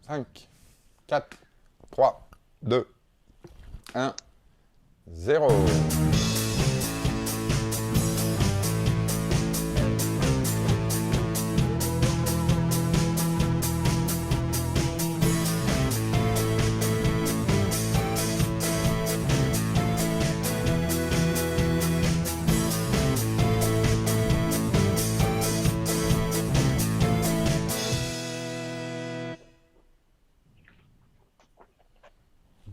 5, 4, 3, 2, 1, 0.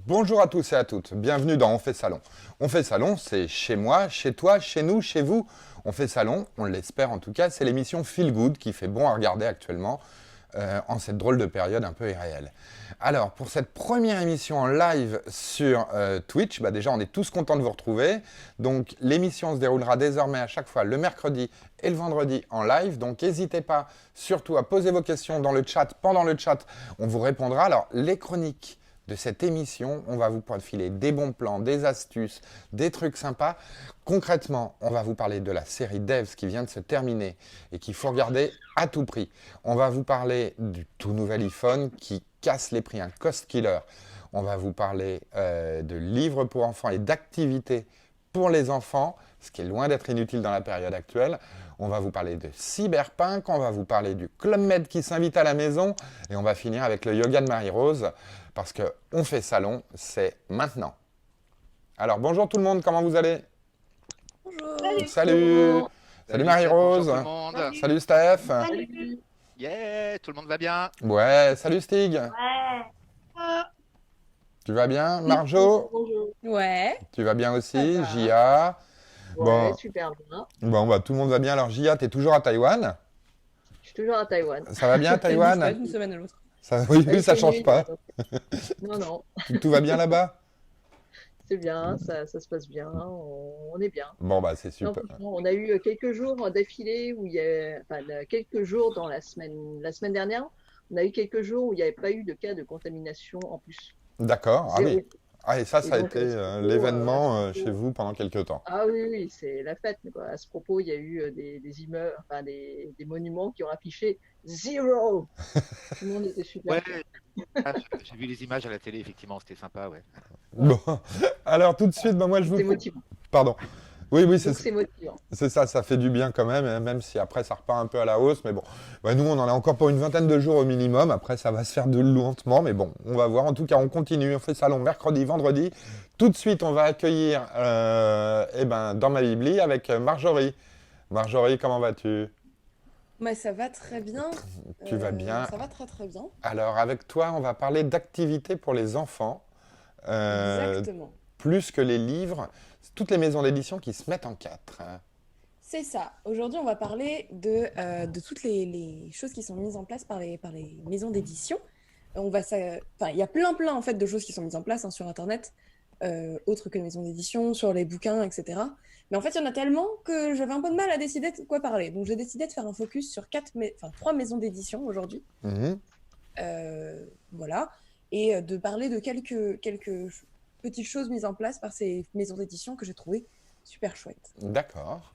Bonjour à tous et à toutes, bienvenue dans On fait salon. On fait salon, c'est chez moi, chez toi, chez nous, chez vous. On fait salon, on l'espère en tout cas, c'est l'émission Feel Good qui fait bon à regarder actuellement en cette drôle de période un peu irréelle. Alors, pour cette première émission en live sur Twitch, déjà on est tous contents de vous retrouver. Donc l'émission se déroulera désormais à chaque fois le mercredi et le vendredi en live. Donc n'hésitez pas surtout à poser vos questions dans le chat. Pendant le chat, on vous répondra. Alors les chroniques de cette émission, on va vous filer des bons plans, des astuces, des trucs sympas. Concrètement, on va vous parler de la série Devs qui vient de se terminer et qu'il faut regarder à tout prix. On va vous parler du tout nouvel iPhone qui casse les prix, un cost killer. On va vous parler de livres pour enfants et d'activités pour les enfants, ce qui est loin d'être inutile dans la période actuelle. On va vous parler de Cyberpunk, on va vous parler du Club Med qui s'invite à la maison et on va finir avec le yoga de Marie-Rose parce que On fait salon, c'est maintenant. Alors bonjour tout le monde, comment vous allez? Bonjour. Salut. Salut Marie-Rose. Bonjour tout le monde. Salut Steph. Salut. Yeah, tout le monde va bien? Ouais, salut Stig. Ouais. Tu vas bien? Marjo? Bonjour. Ouais. Tu vas bien aussi? Ça va. Jia? Ouais, Bon. super bien. Bon, tout le monde va bien. Alors Jia, t'es toujours à Taïwan? Je suis toujours à Taïwan. Ça va bien à Elle bouge pas Taïwan? d'une semaine à l'autre. Oui, ça change pas. Non, non, Tout va bien là-bas? c'est bien, ça se passe bien, on est bien. Bon, c'est Non, super. franchement, on a eu quelques jours d'affilée où il y a, quelques jours dans la semaine dernière, on a eu quelques jours où il n'y avait pas eu de cas de contamination en plus. D'accord. Ah Zéro. oui. Ah, et ça Et a donc, été à ce propos, l'événement à ce propos- chez vous pendant quelques temps. Ah oui, oui, c'est la fête, quoi. À ce propos, il y a eu des immeubles, des monuments qui ont affiché zéro. Tout le monde était super Ouais, fier. j'ai vu les images à la télé, effectivement, c'était sympa, ouais. Bon, alors tout de suite, moi je vous... C'est motivant. Pardon. Oui, Donc c'est c'est motivant. ça, ça fait du bien quand même, hein, même si après ça repart un peu à la hausse. Mais bon, nous on en a encore pour une vingtaine de jours au minimum. Après ça va se faire de lentement, mais bon, on va voir. En tout cas, on continue. On fait salon mercredi, vendredi. Tout de suite, on va accueillir dans ma bibli avec Marjorie. Marjorie, comment vas-tu? Ça va très bien. Tu vas bien? Ça va très très bien. Alors avec toi, on va parler d'activités pour les enfants. Exactement. Plus que les livres, c'est toutes les maisons d'édition qui se mettent en quatre. C'est ça. Aujourd'hui, on va parler de toutes les choses qui sont mises en place par les maisons d'édition. Il y a plein en fait de choses qui sont mises en place sur Internet, autres que les maisons d'édition, sur les bouquins, etc. Mais en fait, il y en a tellement que j'avais un peu de mal à décider de quoi parler. Donc, j'ai décidé de faire un focus sur trois maisons d'édition aujourd'hui. Mhm. Voilà. Et de parler de quelques petites choses mises en place par ces maisons d'édition que j'ai trouvées super chouettes. D'accord.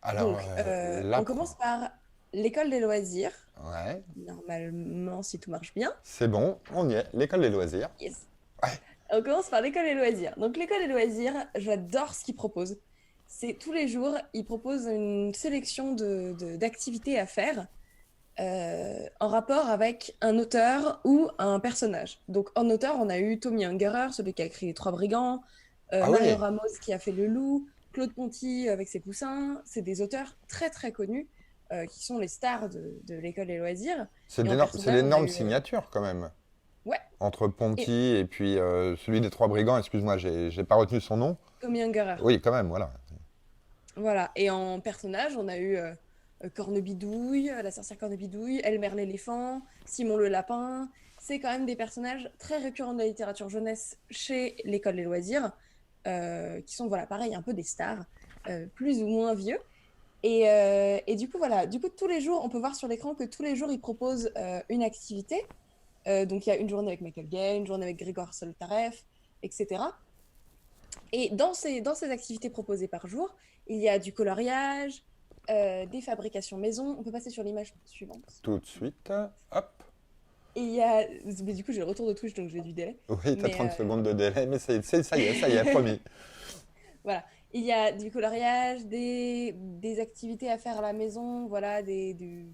Alors, Donc, là, on commence par l'école des loisirs. Ouais, Normalement, si tout marche bien. c'est bon, on y est. L'école des loisirs. Yes. Ouais. On commence par l'école des loisirs. Donc, l'école des loisirs, j'adore ce qu'ils proposent. C'est tous les jours, ils proposent une sélection d'activités à faire en rapport avec un auteur ou un personnage. Donc, en auteur, on a eu Tommy Ungerer, celui qui a créé Les Trois Brigands, Ah Mario oui. Ramos qui a fait Le Loup, Claude Ponty avec ses poussins. C'est des auteurs très très connus qui sont les stars de l'école des loisirs. C'est Et en d'énormes personnage, on a eu, signatures quand même. Ouais. Entre Ponty et puis celui des Trois Brigands, excuse-moi, j'ai pas retenu son nom. Tommy Ungerer. Oui, quand même, voilà. Voilà. Et en personnage, on a eu Cornebidouille, la sorcière Cornebidouille, Elmer l'éléphant, Simon le lapin. C'est quand même des personnages très récurrents de la littérature jeunesse chez l'école des loisirs, qui sont, voilà, pareil, un peu des stars, plus ou moins vieux. Et du coup, voilà, tous les jours, on peut voir sur l'écran que tous les jours, ils proposent une activité. Donc, il y a une journée avec Michael Gay, une journée avec Grigor Soltareff, etc. Et dans ces activités proposées par jour, il y a du coloriage, des fabrications maison. On peut passer sur l'image suivante. Tout de suite, hop. Et il y a... Mais du coup, j'ai le retour de Twitch, donc j'ai du délai. Oui, t'as Mais, 30 secondes de délai, mais ça y est, promis. Voilà. Il y a du coloriage, des activités à faire à la maison, voilà, des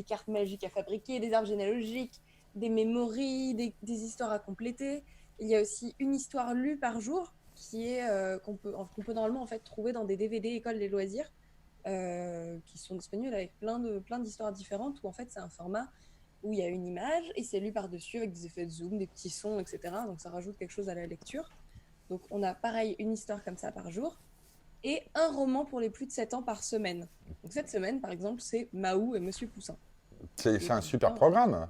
cartes magiques à fabriquer, des arbres généalogiques, des mémories, des histoires à compléter. Il y a aussi une histoire lue par jour qu'on peut normalement en fait trouver dans des DVD écoles des loisirs qui sont disponibles avec plein d'histoires différentes où en fait c'est un format où il y a une image et c'est lu par-dessus avec des effets de zoom, des petits sons, etc. Donc ça rajoute quelque chose à la lecture. Donc on a pareil une histoire comme ça par jour et un roman pour les plus de 7 ans par semaine. Donc cette semaine par exemple c'est Mahou et Monsieur Poussin. C'est un super programme.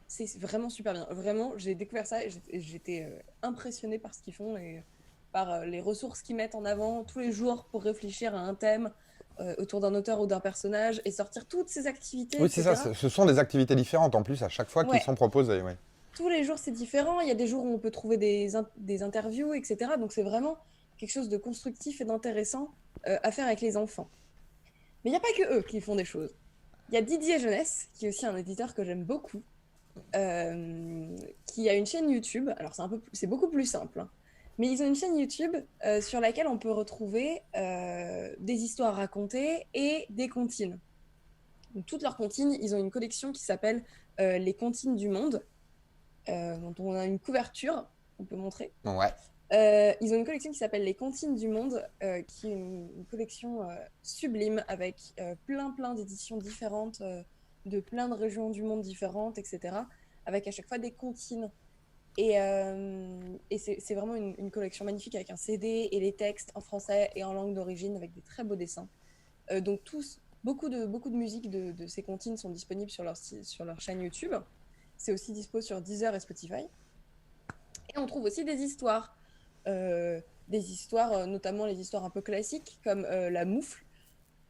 C'est vraiment super bien. Vraiment, j'ai découvert ça et j'étais impressionnée par ce qu'ils font et par les ressources qu'ils mettent en avant tous les jours pour réfléchir à un thème autour d'un auteur ou d'un personnage et sortir toutes ces activités, Oui, c'est ça, etc. ce sont des activités différentes en plus à chaque fois qui Ouais. sont proposées. Oui. Tous les jours, c'est différent. Il y a des jours où on peut trouver des interviews, etc. Donc, c'est vraiment quelque chose de constructif et d'intéressant à faire avec les enfants. Mais il n'y a pas que eux qui font des choses. Il y a Didier Jeunesse, qui est aussi un éditeur que j'aime beaucoup, qui a une chaîne YouTube. Alors, c'est beaucoup plus simple, hein. Mais ils ont une chaîne YouTube sur laquelle on peut retrouver des histoires racontées et des comptines. Donc, toutes leurs comptines, ils ont une collection qui s'appelle Les Comptines du Monde, dont on a une couverture, on peut montrer. Ouais. Ils ont une collection qui s'appelle Les Comptines du Monde, qui est une collection sublime avec plein d'éditions différentes de plein de régions du monde différentes, etc. Avec à chaque fois des comptines. Et c'est vraiment une collection magnifique avec un CD et les textes en français et en langue d'origine avec des très beaux dessins. Donc beaucoup de musiques de ces comptines sont disponibles sur leur chaîne YouTube. C'est aussi dispo sur Deezer et Spotify. Et on trouve aussi des histoires, notamment les histoires un peu classiques comme la moufle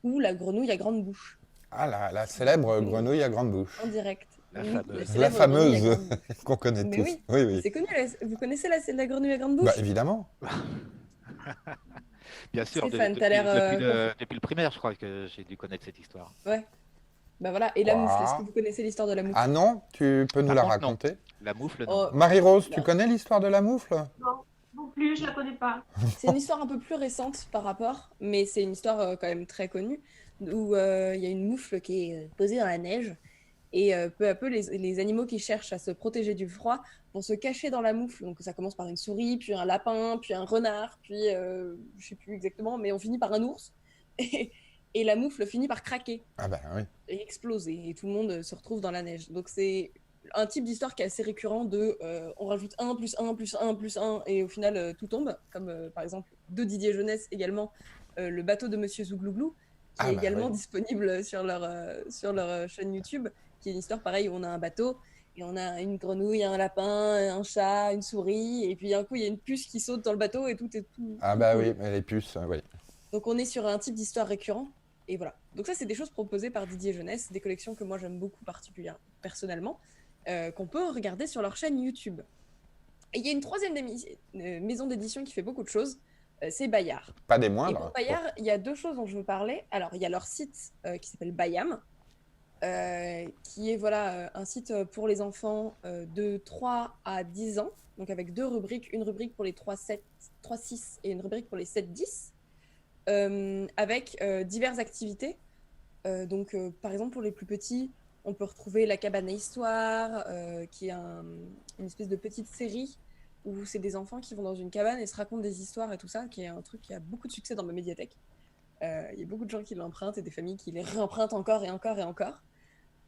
ou la grenouille à grande bouche. Ah, la célèbre grenouille à grande bouche. En direct. La Oui, fameuse. célèbre La grenouille à fameuse grande bouche. qu'on connaît Mais tous. oui, Oui, oui. c'est connu. Vous connaissez la grenouille à grande bouche? Bah, évidemment. Bien sûr, Stéphane, t'as l'air, depuis le primaire, je crois que j'ai dû connaître cette histoire. Ouais. Bah voilà. Et la Ouah. moufle, est-ce que vous connaissez l'histoire de la moufle? Ah non, tu peux nous Par la contre, non. raconter? La moufle, Oh, non. Marie-Rose, tu Non. connais l'histoire de la moufle? Non plus, je la connais pas. c'est une histoire un peu plus récente par rapport, mais c'est une histoire quand même très connue, où il y a une moufle qui est posée dans la neige, et peu à peu, les animaux qui cherchent à se protéger du froid vont se cacher dans la moufle. Donc ça commence par une souris, puis un lapin, puis un renard, puis je sais plus exactement, mais on finit par un ours. Et la moufle finit par craquer Ah ben oui. et exploser, et tout le monde se retrouve dans la neige. Donc c'est un type d'histoire qui est assez récurrent de on rajoute 1 plus 1 plus 1 plus 1 et au final tout tombe, comme par exemple de Didier Jeunesse également, le bateau de Monsieur Zouglouglou, qui Ah est bah également oui. disponible sur leur chaîne YouTube, qui est une histoire pareille où on a un bateau et on a une grenouille, un lapin, un chat, une souris, et puis d'un coup il y a une puce qui saute dans le bateau et tout est tout. Ah tout bah cool. oui, mais les puces, oui. Donc on est sur un type d'histoire récurrent. Et voilà. Donc ça, c'est des choses proposées par Didier Jeunesse, des collections que moi j'aime beaucoup particulièrement, personnellement, qu'on peut regarder sur leur chaîne YouTube. Et il y a une troisième maison d'édition qui fait beaucoup de choses, c'est Bayard. Pas des Et moindres. pour Bayard, il y a deux choses dont je veux parler. Alors, il y a leur site qui s'appelle Bayam, qui est voilà, un site pour les enfants de 3 à 10 ans, donc avec deux rubriques, une rubrique pour les 3-6 et une rubrique pour les 7-10. Avec diverses activités. Donc, par exemple, pour les plus petits, on peut retrouver La cabane à histoire, qui est une espèce de petite série où c'est des enfants qui vont dans une cabane et se racontent des histoires et tout ça, qui est un truc qui a beaucoup de succès dans ma médiathèque. Il y a beaucoup de gens qui l'empruntent et des familles qui les réempruntent encore et encore et encore.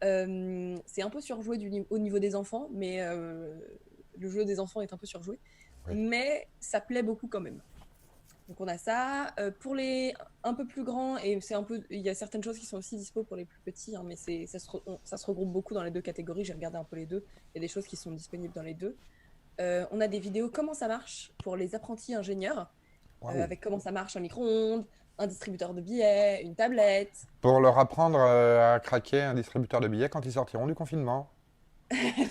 C'est un peu surjoué au niveau des enfants, mais le jeu des enfants est un peu surjoué. Oui. Mais ça plaît beaucoup quand même. Donc on a ça. Pour les un peu plus grands, et il y a certaines choses qui sont aussi dispo pour les plus petits, hein, mais ça se regroupe beaucoup dans les deux catégories. J'ai regardé un peu les deux. Il y a des choses qui sont disponibles dans les deux. On a des vidéos comment ça marche pour les apprentis ingénieurs, Waouh. avec comment ça marche un micro-ondes, un distributeur de billets, une tablette. Pour leur apprendre à craquer un distributeur de billets quand ils sortiront du confinement.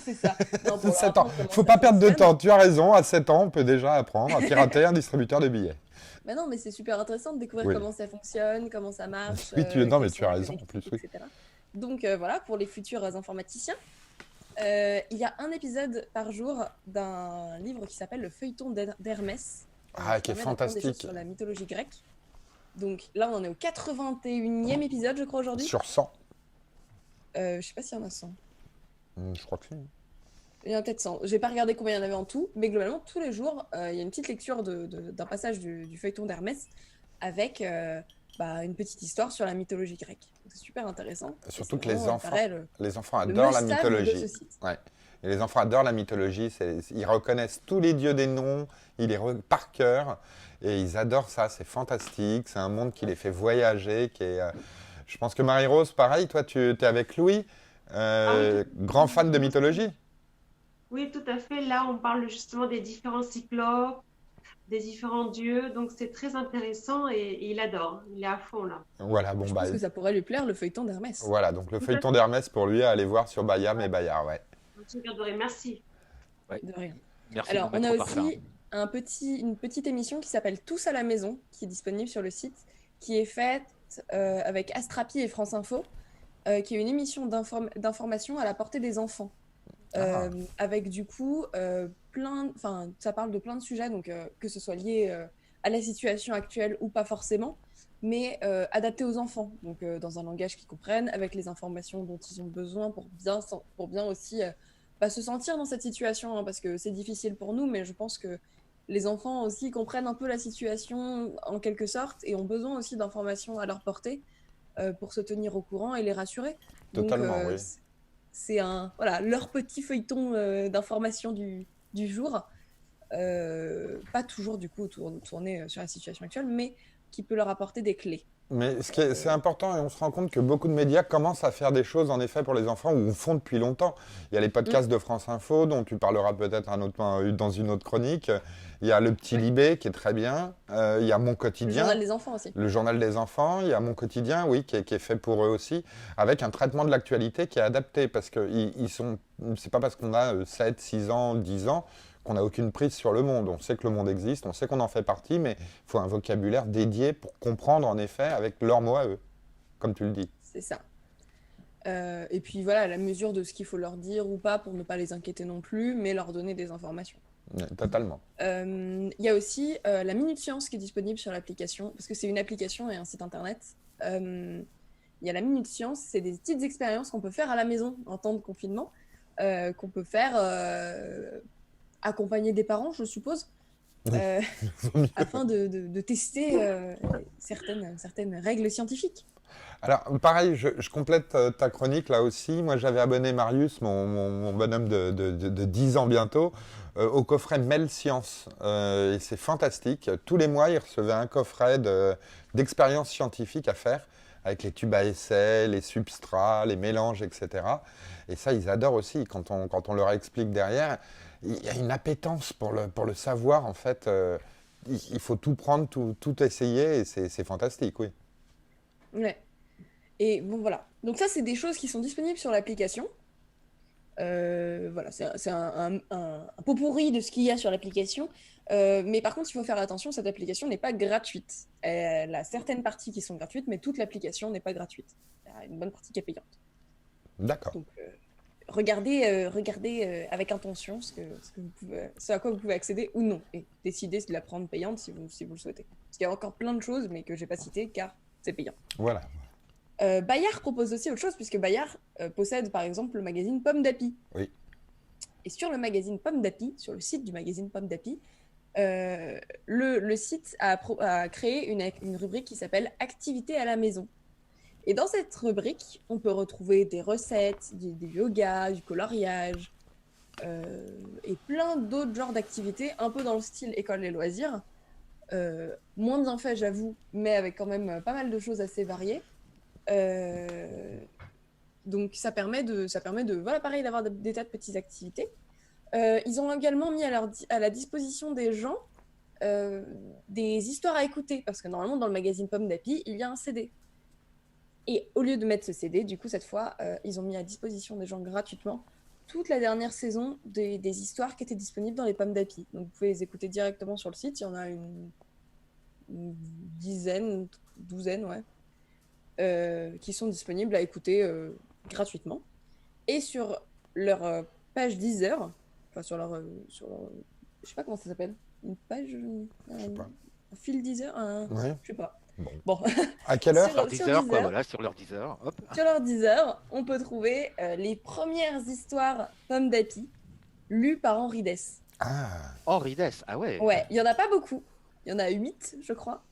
C'est ça. Non, pour leur 7 ans. apprendre comment Faut ça pas perdre de fonctionne. temps. Tu as raison, à 7 ans, on peut déjà apprendre à pirater un distributeur de billets. Mais non, mais c'est super intéressant de découvrir Oui. comment ça fonctionne, comment ça marche. Oui, non, mais quelles tu sont as les raison, en plus, oui. connectiques, etc. Donc voilà, pour les futurs informaticiens. Il y a un épisode par jour d'un livre qui s'appelle Le Feuilleton d'Hermès, Ah, qui est permet d'apprendre des choses fantastique. sur la mythologie grecque. Donc là, on en est au 81e épisode, je crois, aujourd'hui. Sur 100. Je sais pas s'il y en a 100. Je crois que si. Il y en a peut-être 100. J'ai pas regardé combien il y en avait en tout, mais globalement, tous les jours, il y a une petite lecture d'un passage du feuilleton d'Hermès avec une petite histoire sur la mythologie grecque. Donc, c'est super intéressant. Et Surtout c'est que les vraiment, enfants, pareil, les enfants le adorent la must-have de mythologie. ce site. Ouais. Et les enfants adorent la mythologie. Ils reconnaissent tous les dieux des noms, par cœur. Et ils adorent ça. C'est fantastique. C'est un monde qui les fait voyager. Je pense que Marie-Rose, pareil, toi, tu es avec Louis, grand fan de mythologie. Oui, tout à fait. Là, on parle justement des différents cyclopes, des différents dieux. Donc, c'est très intéressant et il adore. Il est à fond là. Voilà, bon, Je pense que ça pourrait lui plaire, le feuilleton d'Hermès. voilà, donc le feuilleton d'Hermès pour lui à aller voir sur Bayard et Bayard, ouais. Je regarderai. Merci. De rien. Merci Alors, de nous on a mettre au parfum. aussi une petite émission qui s'appelle Tous à la maison, qui est disponible sur le site, qui est faite avec Astrapi et France Info, qui est une émission d'information à la portée des enfants. Avec du coup, ça parle de plein de sujets, donc que ce soit lié à la situation actuelle ou pas forcément, mais adapté aux enfants, donc dans un langage qu'ils comprennent, avec les informations dont ils ont besoin pour bien aussi se sentir dans cette situation, hein, parce que c'est difficile pour nous, mais je pense que les enfants aussi comprennent un peu la situation en quelque sorte et ont besoin aussi d'informations à leur portée pour se tenir au courant et les rassurer. Totalement, Donc, oui. c'est leur petit feuilleton d'information du jour. Pas toujours du coup tourné sur la situation actuelle, mais qui peut leur apporter des clés. Mais c'est important et on se rend compte que beaucoup de médias commencent à faire des choses en effet pour les enfants ou font depuis longtemps. Il y a les podcasts de France Info dont tu parleras peut-être dans une autre chronique. Il y a le Petit Libé qui est très bien. Il y a Mon Le Quotidien. journal des enfants aussi. Le journal des enfants, il y a Mon Quotidien, oui, qui est fait pour eux aussi, avec un traitement de l'actualité qui est adapté, parce que c'est pas parce qu'on a 7, 6 ans, 10 ans qu'on n'a aucune prise sur le monde. On sait que le monde existe, on sait qu'on en fait partie, mais il faut un vocabulaire dédié pour comprendre en effet avec leurs mots à eux, comme tu le dis. C'est ça. Et puis voilà, la mesure de ce qu'il faut leur dire ou pas pour ne pas les inquiéter non plus, mais leur donner des informations. Totalement. Il y a aussi la Minute Science qui est disponible sur l'application, parce que c'est une application et un site internet. Il y a la Minute Science, c'est des petites expériences qu'on peut faire à la maison en temps de confinement, qu'on peut faire accompagner des parents, je suppose, Oui. afin de tester certaines règles scientifiques. Alors, pareil, je complète ta chronique là aussi. Moi, j'avais abonné Marius, mon bonhomme de 10 ans bientôt, au coffret Mel Science. Et c'est fantastique. Tous les mois, il recevait un coffret d'expériences scientifiques à faire, avec les tubes à essai, les substrats, les mélanges, etc. Et ça, ils adorent aussi. Quand on leur explique derrière, il y a une appétence pour le savoir, en fait. Il faut tout prendre, tout essayer, et c'est fantastique, oui. Ouais. Et bon, voilà. Donc ça, c'est des choses qui sont disponibles sur l'application. Voilà, c'est un pot pourri de ce qu'il y a sur l'application. Mais par contre, il faut faire attention, cette application n'est pas gratuite. Elle a certaines parties qui sont gratuites, mais toute l'application n'est pas gratuite. Il y a une bonne partie qui est payante. D'accord. Donc, regardez avec intention ce à quoi vous pouvez accéder ou non. Et décidez de la prendre payante si vous le souhaitez. Parce qu'il y a encore plein de choses, mais que je n'ai pas citées, car c'est payant. Voilà. Bayard propose aussi autre chose, puisque Bayard possède par exemple le magazine Pomme d'Api. Oui. Et sur le magazine Pomme d'Api, sur le site du magazine Pomme d'Api, le site a créé une rubrique qui s'appelle Activités à la maison. Et dans cette rubrique, on peut retrouver des recettes, du yoga, du coloriage, et plein d'autres genres d'activités, un peu dans le style école et loisirs. Moins bien fait, j'avoue, mais avec quand même pas mal de choses assez variées. Donc ça permet de voilà, pareil, d'avoir des tas de petites activités. Ils ont également mis à la disposition des gens des histoires à écouter, parce que normalement dans le magazine Pomme d'Api, il y a un CD. Et au lieu de mettre ce CD, du coup cette fois, ils ont mis à disposition des gens gratuitement toute la dernière saison des histoires qui étaient disponibles dans les Pommes d'Api. Donc vous pouvez les écouter directement sur le site, il y en a une douzaine, ouais. Qui sont disponibles à écouter gratuitement. Et sur leur page Deezer, enfin je sais pas comment ça s'appelle, une page, Je sais pas. un fil Deezer, Ouais. je sais pas. Bon. Bon, À quelle Sur- heure? Leur sur 10 heures, quoi, Deezer. voilà, sur leur 10 heures. Hop. sur leur Deezer, on peut trouver les premières histoires Pommes d'Api lues par Henri Dess. Ah, Henri Dess, ah ouais. Ouais, il y en a pas beaucoup, il y en a 8, je crois,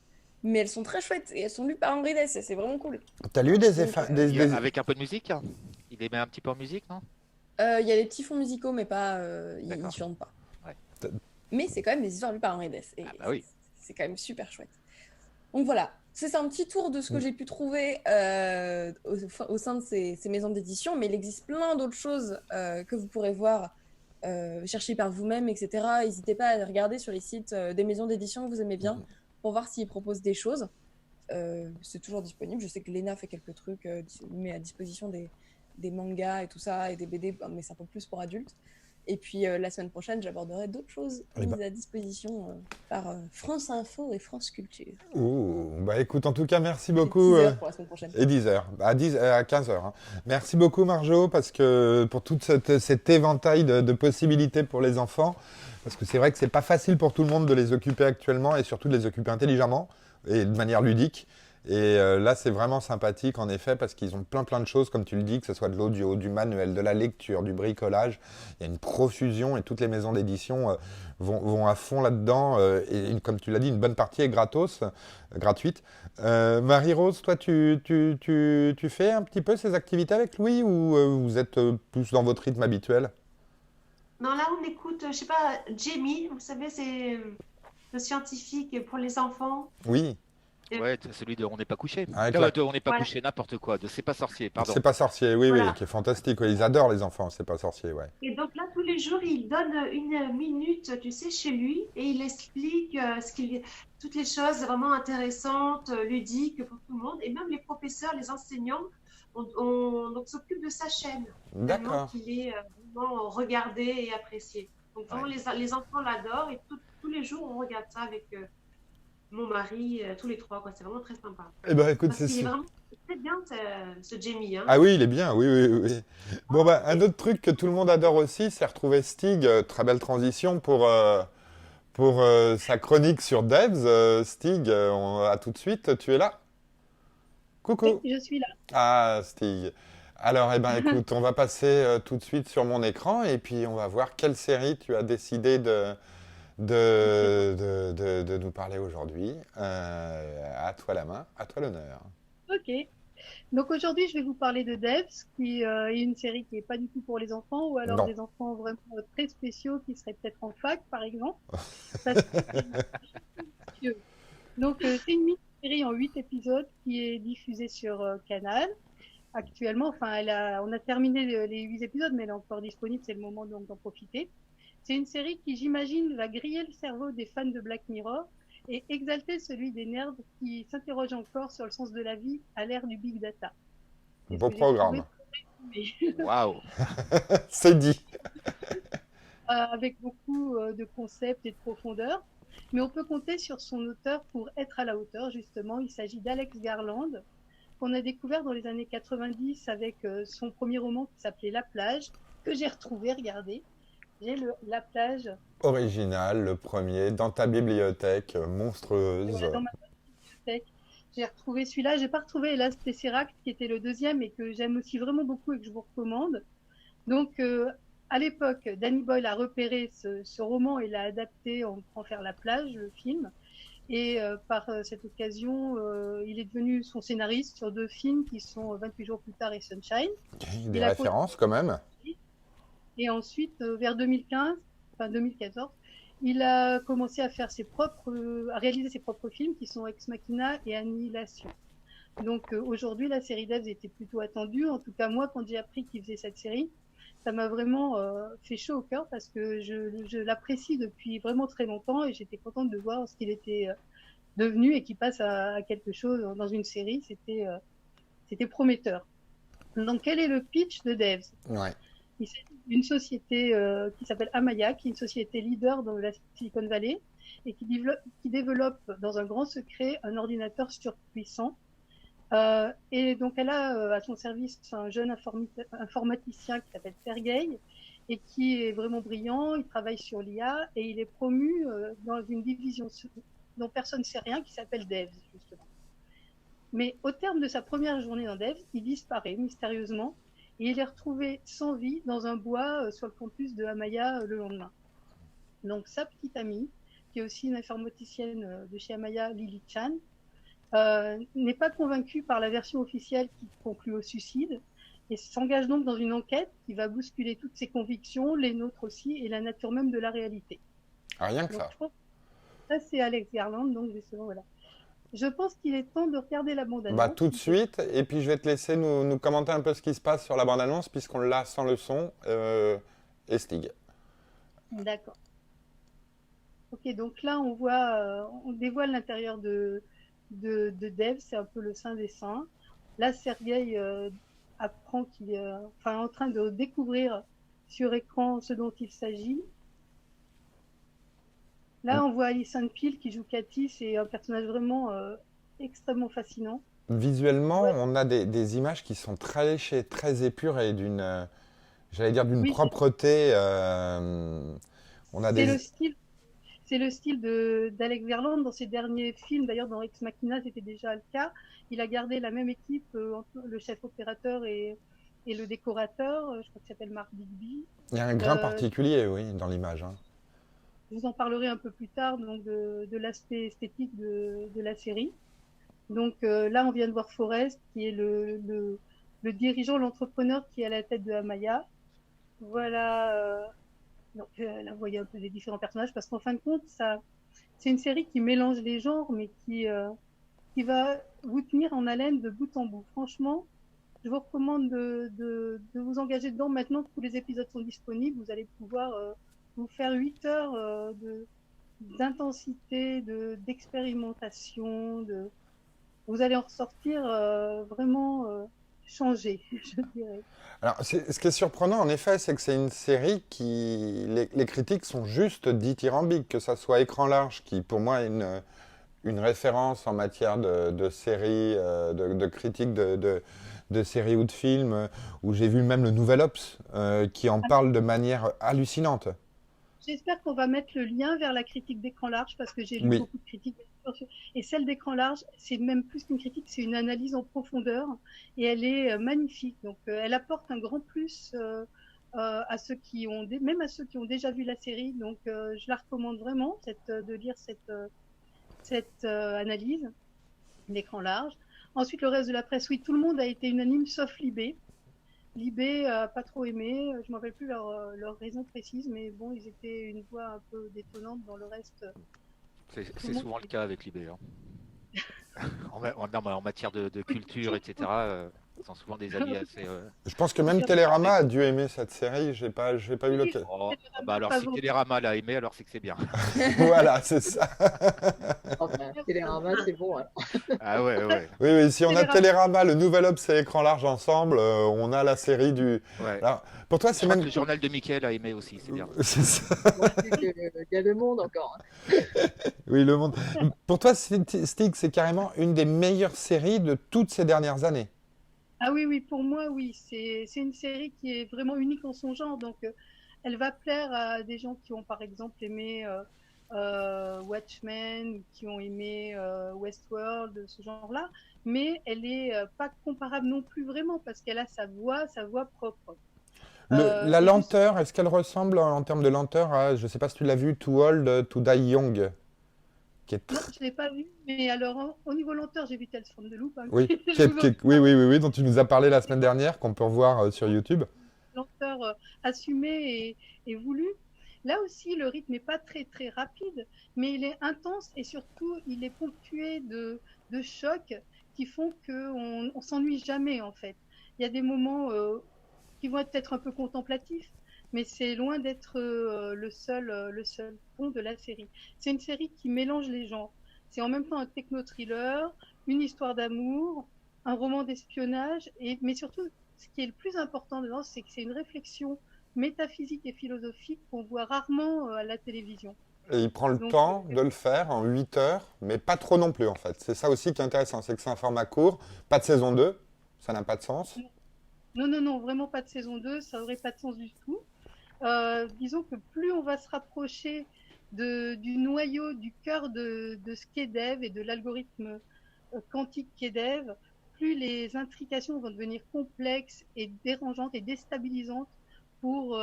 mais elles sont très chouettes et elles sont lues par Henri Dess et c'est vraiment cool. t'as lu des, Avec un peu de musique, hein. Il les met un petit peu en musique, non? Il y a les petits fonds musicaux, mais pas, ils D'accord. chantent pas. Ouais. Mais c'est quand même des histoires lues par Henri Dess. Et Ah bah oui. c'est quand même super chouette. Donc voilà, c'est un petit tour de ce que j'ai pu trouver au sein de ces maisons d'édition, mais il existe plein d'autres choses que vous pourrez voir, chercher par vous-même, etc. N'hésitez pas à regarder sur les sites des maisons d'édition que vous aimez bien pour voir s'ils proposent des choses. C'est toujours disponible. Je sais que Léna fait quelques trucs, met à disposition des mangas et tout ça, et des BD, mais c'est un peu plus pour adultes. Et puis la semaine prochaine, j'aborderai d'autres choses Eh ben. mises à disposition par France Info et France Culture. ouh, bah écoute, en tout cas, merci Et beaucoup. 10 heures pour la semaine prochaine. Et 10 heures, à 15 heures. Hein. Merci beaucoup Marjo, parce que pour tout cet éventail de possibilités pour les enfants, parce que c'est vrai que c'est pas facile pour tout le monde de les occuper actuellement, et surtout de les occuper intelligemment, et de manière ludique. Et là, c'est vraiment sympathique, en effet, parce qu'ils ont plein de choses, comme tu le dis, que ce soit de l'audio, du manuel, de la lecture, du bricolage. Il y a une profusion, et toutes les maisons d'édition vont à fond là-dedans. Et comme tu l'as dit, une bonne partie est gratuite. Marie-Rose, toi, tu fais un petit peu ces activités avec Louis, ou vous êtes plus dans votre rythme habituel? Non, là, on écoute, je sais pas, Jamie, vous savez, c'est le scientifique pour les enfants. Oui, Ouais, celui de On n'est pas couché. avec Ah, la... de On n'est pas Voilà. couché, n'importe quoi. De C'est pas sorcier, pardon. C'est pas sorcier, oui, Voilà. qui est fantastique. Ouais, ils adorent les enfants, c'est pas sorcier, ouais. Et donc là, tous les jours, il donne une minute, tu sais, chez lui, et il explique toutes les choses vraiment intéressantes, ludiques pour tout le monde. Et même les professeurs, les enseignants, donc s'occupent de sa chaîne, tellement D'accord. qu'il est vraiment regardé et apprécié. Donc vraiment, Ouais. les enfants l'adorent, et tous les jours, on regarde ça avec mon mari, tous les trois, quoi. C'est vraiment très sympa. Eh ben, écoute, Parce c'est qu'il est sûr. vraiment très bien, ce Jamie, hein. Ah oui, il est bien, oui. Bon, bah, un autre truc que tout le monde adore aussi, c'est retrouver Stig. Très belle transition pour sa chronique sur Devs. Stig, à tout de suite, tu es là? Coucou. Je suis là. Ah, Stig. Alors, eh ben, écoute, on va passer tout de suite sur mon écran et puis on va voir quelle série tu as décidé de nous parler aujourd'hui. À toi la main, à toi l'honneur. Ok. Donc aujourd'hui, je vais vous parler de Devs, qui est une série qui n'est pas du tout pour les enfants, ou alors Non. des enfants vraiment très spéciaux qui seraient peut-être en fac, par exemple. Parce que- Donc c'est une mini-série en 8 épisodes qui est diffusée sur Canal. Actuellement, enfin, on a terminé les 8 épisodes, mais elle est encore disponible, c'est le moment donc d'en profiter. C'est une série qui, j'imagine, va griller le cerveau des fans de Black Mirror et exalter celui des nerds qui s'interrogent encore sur le sens de la vie à l'ère du big data. C'est ce Beau que j'ai programme. trouvé, Waouh. C'est dit. avec beaucoup de concepts et de profondeur. Mais on peut compter sur son auteur pour être à la hauteur, justement. Il s'agit d'Alex Garland, qu'on a découvert dans les années 90 avec son premier roman qui s'appelait La plage, que j'ai retrouvé, regardez. J'ai La plage Original, le premier, dans ta bibliothèque monstrueuse. voilà, dans ma bibliothèque. J'ai retrouvé celui-là. J'ai pas retrouvé hélas Tesseract, qui était le deuxième et que j'aime aussi vraiment beaucoup et que je vous recommande. Donc, à l'époque, Danny Boyle a repéré ce roman et l'a adapté en faire La plage, le film. Et par cette occasion, il est devenu son scénariste sur 2 films qui sont 28 jours plus tard et Sunshine. Des Il a références quand même. Et ensuite, vers 2015, enfin 2014, il a commencé à faire à réaliser ses propres films qui sont Ex Machina et Annihilation. Donc aujourd'hui, la série Devs était plutôt attendue. En tout cas, moi, quand j'ai appris qu'il faisait cette série, ça m'a vraiment fait chaud au cœur parce que je l'apprécie depuis vraiment très longtemps et j'étais contente de voir ce qu'il était devenu et qu'il passe à quelque chose dans une série. C'était prometteur. Donc, quel est le pitch de Devs? Ouais. Il s'agit d'une société qui s'appelle Amaya, qui est une société leader dans la Silicon Valley et qui développe dans un grand secret un ordinateur surpuissant Et donc, elle a à son service un jeune informaticien qui s'appelle Sergueï et qui est vraiment brillant. Il travaille sur l'IA et il est promu dans une division dont personne ne sait rien qui s'appelle Devs, justement. Mais au terme de sa première journée dans Devs, il disparaît mystérieusement et il est retrouvé sans vie dans un bois sur le campus de Amaya le lendemain. Donc, sa petite amie, qui est aussi une informaticienne de chez Amaya, Lily Chan, n'est pas convaincue par la version officielle qui conclut au suicide et s'engage donc dans une enquête qui va bousculer toutes ses convictions, les nôtres aussi, et la nature même de la réalité. Rien que Donc, ça. je pense que ça, c'est Alex Garland, donc justement, voilà. Je pense qu'il est temps de regarder la bande-annonce. Bah, tout de suite, et puis je vais te laisser nous commenter un peu ce qui se passe sur la bande-annonce, puisqu'on l'a sans le son, et Stig. D'accord. Ok, donc là, on dévoile l'intérieur de Dev, c'est un peu le saint des saints. Là, Sergueï apprend qu'il est en train de découvrir sur écran ce dont il s'agit. Là, on voit Alison Peel qui joue Cathy, c'est un personnage vraiment extrêmement fascinant. Visuellement, Ouais. on a des images qui sont très léchées, très épurées, j'allais dire d'une Oui, propreté. On a c'est le style d'Alex Garland dans ses derniers films. D'ailleurs, dans Ex Machina, c'était déjà le cas. Il a gardé la même équipe, le chef opérateur et le décorateur. Je crois qu'il s'appelle Mark Bigby. Il y a un grain particulier, oui, dans l'image. Hein. Je vous en parlerai un peu plus tard donc de l'aspect esthétique de la série. Donc là, on vient de voir Forrest, qui est le dirigeant, l'entrepreneur qui est à la tête de Amaya. Voilà. Donc là, vous voyez un peu les différents personnages, parce qu'en fin de compte, c'est une série qui mélange les genres, mais qui va vous tenir en haleine de bout en bout. Franchement, je vous recommande de vous engager dedans. Maintenant que tous les épisodes sont disponibles, vous allez pouvoir vous faire 8 heures d'intensité, d'expérimentation. Vous allez en ressortir vraiment changé, je dirais. Alors, ce qui est surprenant, en effet, c'est que c'est une série qui... Les critiques sont juste dithyrambiques, que ça soit Écran large, qui pour moi est une référence en matière de séries, de critiques de séries ou de films, où j'ai vu même le Nouvel Obs, qui en parle de manière hallucinante. J'espère qu'on va mettre le lien vers la critique d'Écran large, parce que j'ai lu Oui. beaucoup de critiques. Et celle d'Écran large, c'est même plus qu'une critique, c'est une analyse en profondeur. Et elle est magnifique. Donc, elle apporte un grand plus à ceux qui ont, même à ceux qui ont déjà vu la série. Donc, je la recommande vraiment de lire cette analyse d'Écran large. Ensuite, le reste de la presse, oui, tout le monde a été unanime, sauf Libé. Libé n'a pas trop aimé, je ne me rappelle plus leur raison précise, mais bon, ils étaient une voix un peu détonnante dans le reste. C'est souvent le cas avec l'IB. Hein. en matière de culture, etc., ils ont souvent des avis assez. Je pense que même Télérama a dû aimer cette série, j'ai pas eu l'occasion. Oh, bah alors, si Télérama l'a aimé, alors c'est que c'est bien. Voilà, c'est ça. Enfin, Télérama, c'est bon. Alors. Ah ouais, ouais. Oui, si on a Télérama, le Nouvel Obs et Écran large ensemble, on a la série du... Ouais. Alors, pour toi, c'est Je crois même... que le journal de Mickaël a aimé aussi, c'est bien. C'est ça. Il y a le monde encore. Hein. Oui, le monde. Pour toi, Stig, c'est carrément une des meilleures séries de toutes ces dernières années. Ah oui, pour moi, oui. C'est une série qui est vraiment unique en son genre. Donc, elle va plaire à des gens qui ont, par exemple, aimé Watchmen, qui ont aimé Westworld, ce genre-là. Mais elle n'est pas comparable non plus vraiment, parce qu'elle a sa voix propre. La lenteur, est-ce qu'elle ressemble en termes de lenteur à, je ne sais pas si tu l'as vu, Too Old to Die Young qui est Non, je ne l'ai pas vu, mais alors au niveau lenteur, j'ai vu Tales from the Loop. Hein, oui, oui, dont tu nous as parlé la semaine dernière, qu'on peut revoir sur YouTube. Lenteur assumée et voulue. Là aussi, le rythme n'est pas très très rapide, mais il est intense et surtout, il est ponctué de chocs qui font qu'on ne s'ennuie jamais en fait. Il y a des moments qui vont être peut-être un peu contemplatifs, mais c'est loin d'être le seul fond de la série. C'est une série qui mélange les genres. C'est en même temps un techno-thriller, une histoire d'amour, un roman d'espionnage, mais surtout, ce qui est le plus important dedans, c'est que c'est une réflexion métaphysique et philosophique qu'on voit rarement à la télévision. Et il prend le Donc, temps de le faire en 8 heures, mais pas trop non plus en fait. C'est ça aussi qui est intéressant, c'est que c'est un format court, pas de saison 2, ça n'a pas de sens. non, vraiment pas de saison 2, ça aurait pas de sens du tout. Disons que plus on va se rapprocher du noyau, du cœur de ce qu'est Dev et de l'algorithme quantique qu'est Dev, plus les intrications vont devenir complexes et dérangeantes et déstabilisantes pour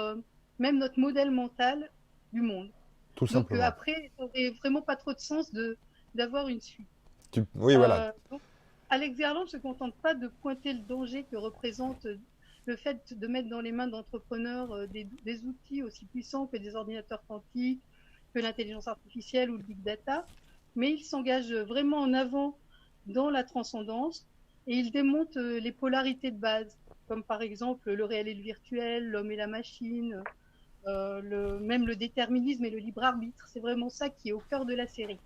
même notre modèle mental du monde. Tout Donc simplement. après, ça aurait vraiment pas trop de sens d'avoir une suite. Oui, voilà. Donc, Alex Garland ne se contente pas de pointer le danger que représente le fait de mettre dans les mains d'entrepreneurs des outils aussi puissants que des ordinateurs quantiques, que l'intelligence artificielle ou le big data, mais il s'engage vraiment en avant dans la transcendance et il démonte les polarités de base, comme par exemple le réel et le virtuel, l'homme et la machine, même le déterminisme et le libre arbitre. C'est vraiment ça qui est au cœur de la série.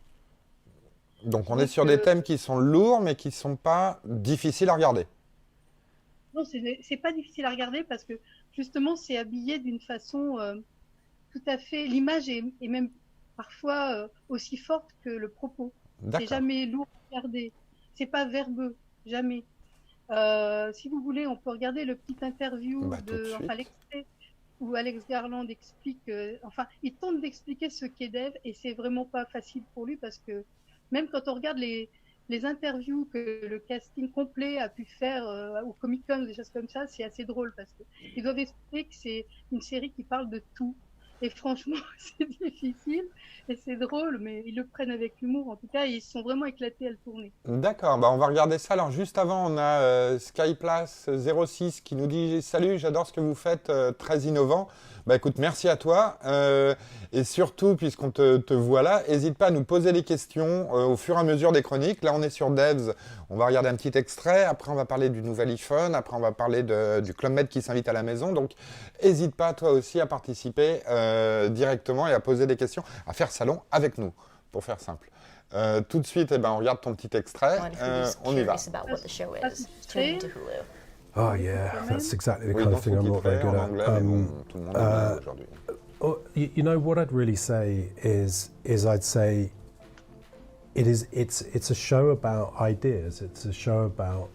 Donc on est sur des thèmes qui sont lourds, mais qui ne sont pas difficiles à regarder. Non, c'est pas difficile à regarder parce que justement c'est habillé d'une façon tout à fait. L'image est même parfois aussi forte que le propos. C'est jamais lourd à regarder. C'est pas verbeux, jamais. Si vous voulez, on peut regarder le petit interview l'extrait où Alex Garland explique, il tente d'expliquer ce qu'est Dev et c'est vraiment pas facile pour lui parce que même quand on regarde les interviews que le casting complet a pu faire au Comic-Con, des choses comme ça, c'est assez drôle parce qu'ils doivent expliquer que c'est une série qui parle de tout. Et franchement, c'est difficile et c'est drôle, mais ils le prennent avec humour en tout cas et ils se sont vraiment éclatés à le tourner. D'accord, on va regarder ça. Alors juste avant, on a Skyplace06 qui nous dit « Salut, j'adore ce que vous faites, très innovant ». Écoute, merci à toi. Et surtout, puisqu'on te voit là, n'hésite pas à nous poser des questions au fur et à mesure des chroniques. Là, on est sur Devs, on va regarder un petit extrait. Après, on va parler du nouvel iPhone. Après, on va parler du Club Med qui s'invite à la maison. Donc, n'hésite pas, toi aussi, à participer directement et à poser des questions, à faire salon avec nous, pour faire simple. Tout de suite, on regarde ton petit extrait. On y va. Oh yeah, that's exactly the kind of thing I'm not very good at. You know what I'd really say is I'd say it's a show about ideas. It's a show about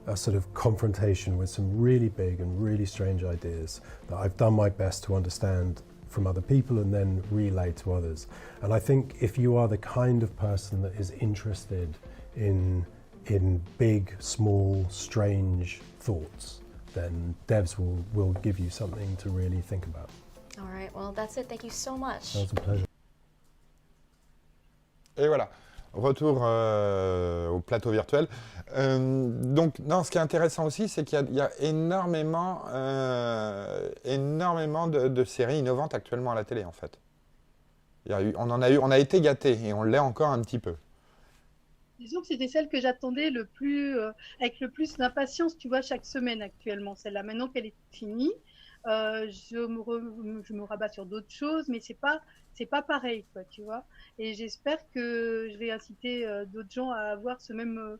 a sort of confrontation with some really big and really strange ideas that I've done my best to understand from other people and then relay to others. And I think if you are the kind of person that is interested in big, small, strange thoughts, then Devs will give you something to really think about. All right, well, that's it. Thank you so much. That was a pleasure. Et voilà, retour au plateau virtuel. Donc, non, ce qui est intéressant aussi, c'est qu'il y a énormément de séries innovantes actuellement à la télé, en fait. On a été gâtés et on l'est encore un petit peu. Disons que c'était celle que j'attendais avec le plus d'impatience, tu vois, chaque semaine actuellement. Celle-là, maintenant qu'elle est finie, je me rabats sur d'autres choses, mais c'est pas pareil, quoi, tu vois. Et j'espère que je vais inciter d'autres gens à avoir ce même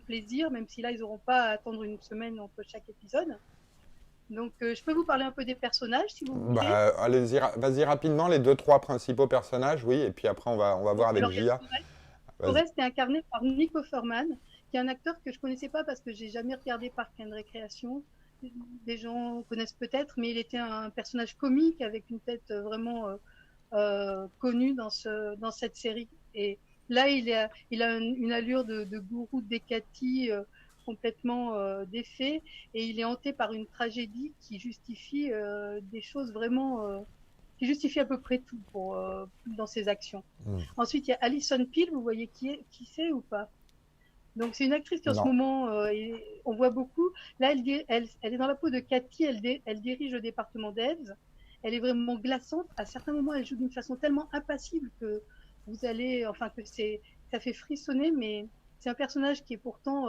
plaisir, même si là, ils n'auront pas à attendre une semaine entre chaque épisode. Donc, je peux vous parler un peu des personnages, si vous voulez. Allez-y, vas-y rapidement, les 2-3 principaux personnages, oui, et puis après, on va voir avec Gia. Forrest est incarné par Nick Offerman, qui est un acteur que je connaissais pas parce que j'ai jamais regardé Parks and Recreation. Des gens connaissent peut-être, mais il était un personnage comique avec une tête vraiment connue dans cette série. Et là, il a une allure de gourou de Décati complètement défait, et il est hanté par une tragédie qui justifie des choses vraiment qui justifie à peu près tout dans ses actions. Ensuite, il y a Alison Peel, vous voyez qui c'est ou pas? Donc, c'est une actrice qui en ce moment, on voit beaucoup. Là, elle est dans la peau de Cathy, elle dirige le département Devs. Elle est vraiment glaçante. À certains moments, elle joue d'une façon tellement impassible que ça fait frissonner, mais c'est un personnage qui est pourtant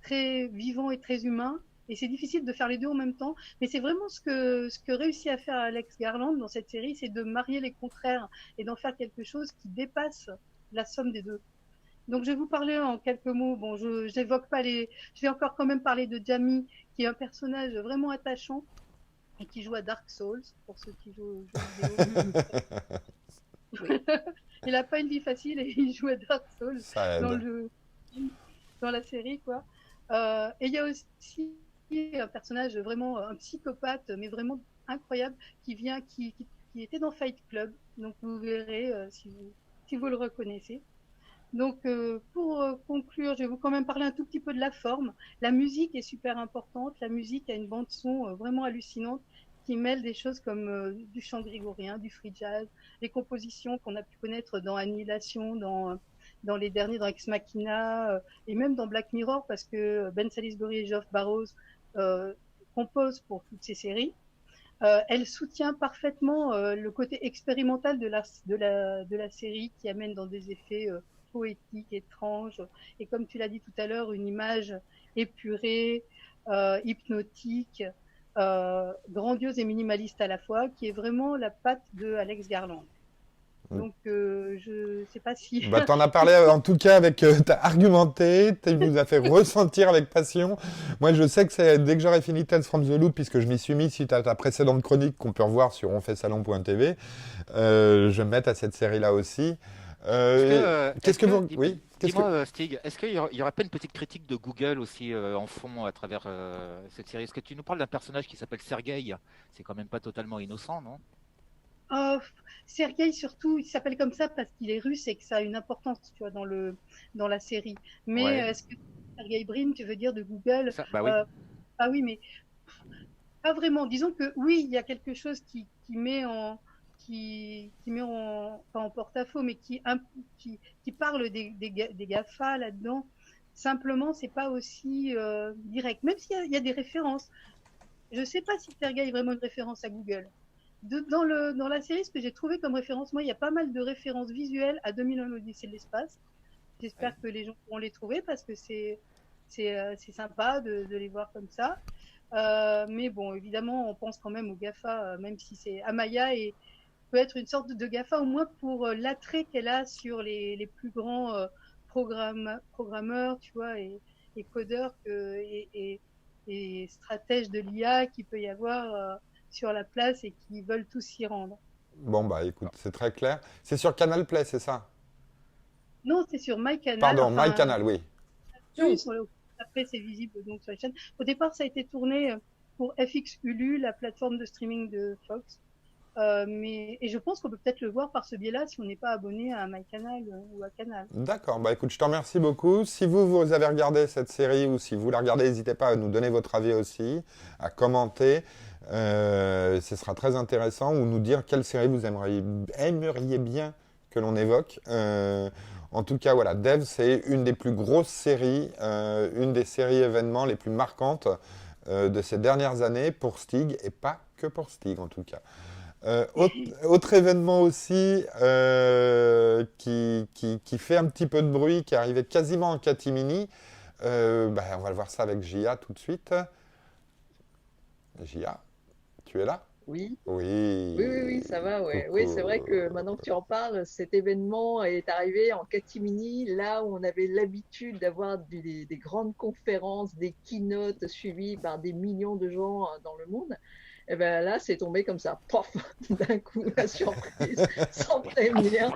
très vivant et très humain. Et c'est difficile de faire les deux en même temps, mais c'est vraiment ce que réussit à faire Alex Garland dans cette série, c'est de marier les contraires et d'en faire quelque chose qui dépasse la somme des deux. Donc je vais vous parler en quelques mots. Bon, je n'évoque pas je vais encore quand même parler de Jamie, qui est un personnage vraiment attachant et qui joue à Dark Souls, pour ceux qui jouent aux jeux vidéo. Il n'a pas une vie facile et il joue à Dark Souls Ça dans, aide. dans la série, quoi. Et il y a aussi un personnage vraiment, un psychopathe, mais vraiment incroyable, qui était dans Fight Club. Donc vous verrez si vous le reconnaissez. Donc pour conclure, je vais vous quand même parler un tout petit peu de la forme. La musique est super importante. La musique a une bande son vraiment hallucinante qui mêle des choses comme du chant grégorien, du free jazz, les compositions qu'on a pu connaître dans Annihilation, dans les derniers, dans Ex Machina, et même dans Black Mirror, parce que Ben Salisbury et Geoff Barrows composent pour toutes ces séries. Elle soutient parfaitement le côté expérimental de la série qui amène dans des effets poétiques, étranges, et comme tu l'as dit tout à l'heure, une image épurée, hypnotique, grandiose et minimaliste à la fois, qui est vraiment la patte de Alex Garland. Donc, je sais pas si... Bah, t'en as parlé en tout cas avec, t'as argumenté, tu nous as fait ressentir avec passion. Moi, je sais que c'est dès que j'aurai fini Tales from the Loop, puisque je m'y suis mis suite à ta précédente chronique qu'on peut revoir sur onfaitsalon.tv, je vais me mettre à cette série-là aussi. Qu'est-ce que vous... Oui, dis-moi, Stig, est-ce qu'il y aurait pas une petite critique de Google aussi en fond à travers cette série? Est-ce que tu nous parles d'un personnage qui s'appelle Sergei? C'est quand même pas totalement innocent, non? Sergei, surtout, il s'appelle comme ça parce qu'il est russe et que ça a une importance, tu vois, dans la série. Mais Ouais. est-ce que Sergey Brin, tu veux dire, de Google? Bah oui. Ah oui, mais pas vraiment. Disons que oui, il y a quelque chose qui met en pas en porte-à-faux, mais qui parle des GAFA là-dedans. Simplement, c'est pas aussi direct. Même s'il y a des références. Je sais pas si Sergey est vraiment une référence à Google. Dans la série, ce que j'ai trouvé comme référence, moi, il y a pas mal de références visuelles à 2001 l'Odyssée de l'espace. J'espère que les gens pourront les trouver parce que c'est sympa de les voir comme ça. Mais bon, évidemment, on pense quand même au GAFA, même si c'est Amaya et peut être une sorte de GAFA, au moins pour l'attrait qu'elle a sur les plus grands programmeurs, tu vois, et codeurs et stratèges de l'IA qu'il peut y avoir sur la place et qui veulent tous s'y rendre. Bon, bah écoute, c'est très clair. C'est sur Canal Play, c'est ça? Non, c'est sur MyCanal. Pardon, MyCanal, oui. Oui, après, c'est visible donc sur la chaîne. Au départ, ça a été tourné pour FX Hulu, la plateforme de streaming de Fox. Et je pense qu'on peut peut-être le voir par ce biais-là si on n'est pas abonné à MyCanal ou à Canal. D'accord, bah écoute, je te remercie beaucoup. Si vous avez regardé cette série ou si vous la regardez, n'hésitez pas à nous donner votre avis aussi, à commenter. Ce sera très intéressant, ou nous dire quelle série vous aimeriez bien que l'on évoque. En tout cas, voilà, Dev, c'est une des plus grosses séries, une des séries événements les plus marquantes de ces dernières années pour Stig, et pas que pour Stig en tout cas. Autre événement aussi qui fait un petit peu de bruit, qui est arrivé quasiment en catimini, on va le voir ça avec Gia tout de suite. Gia, tu es là? Oui. Oui. Oui, ça va, ouais. Oui, c'est vrai que maintenant que tu en parles, cet événement est arrivé en catimini, là où on avait l'habitude d'avoir des grandes conférences, des keynotes suivies par des millions de gens dans le monde. Et bien là, c'est tombé comme ça, pof, d'un coup, la surprise, sans prévenir.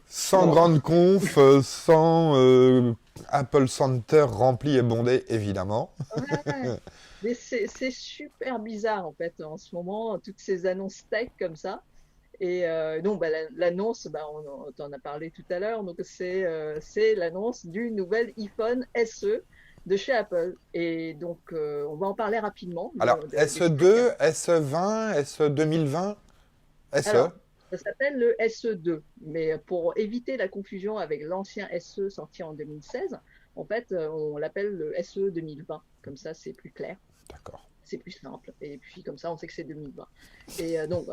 Sans grande conf, sans Apple Center rempli et bondé, évidemment. Ouais. Mais c'est super bizarre en fait en ce moment, toutes ces annonces tech comme ça. Et donc l'annonce, on t'en a parlé tout à l'heure, donc c'est l'annonce du nouvel iPhone SE de chez Apple. Et donc on va en parler rapidement. Alors SE2, SE20, SE 2020, SE. Alors, ça s'appelle le SE2, mais pour éviter la confusion avec l'ancien SE sorti en 2016, en fait, on l'appelle le SE 2020. Comme ça, c'est plus clair. D'accord. C'est plus simple. Et puis, comme ça, on sait que c'est 2020. Et donc,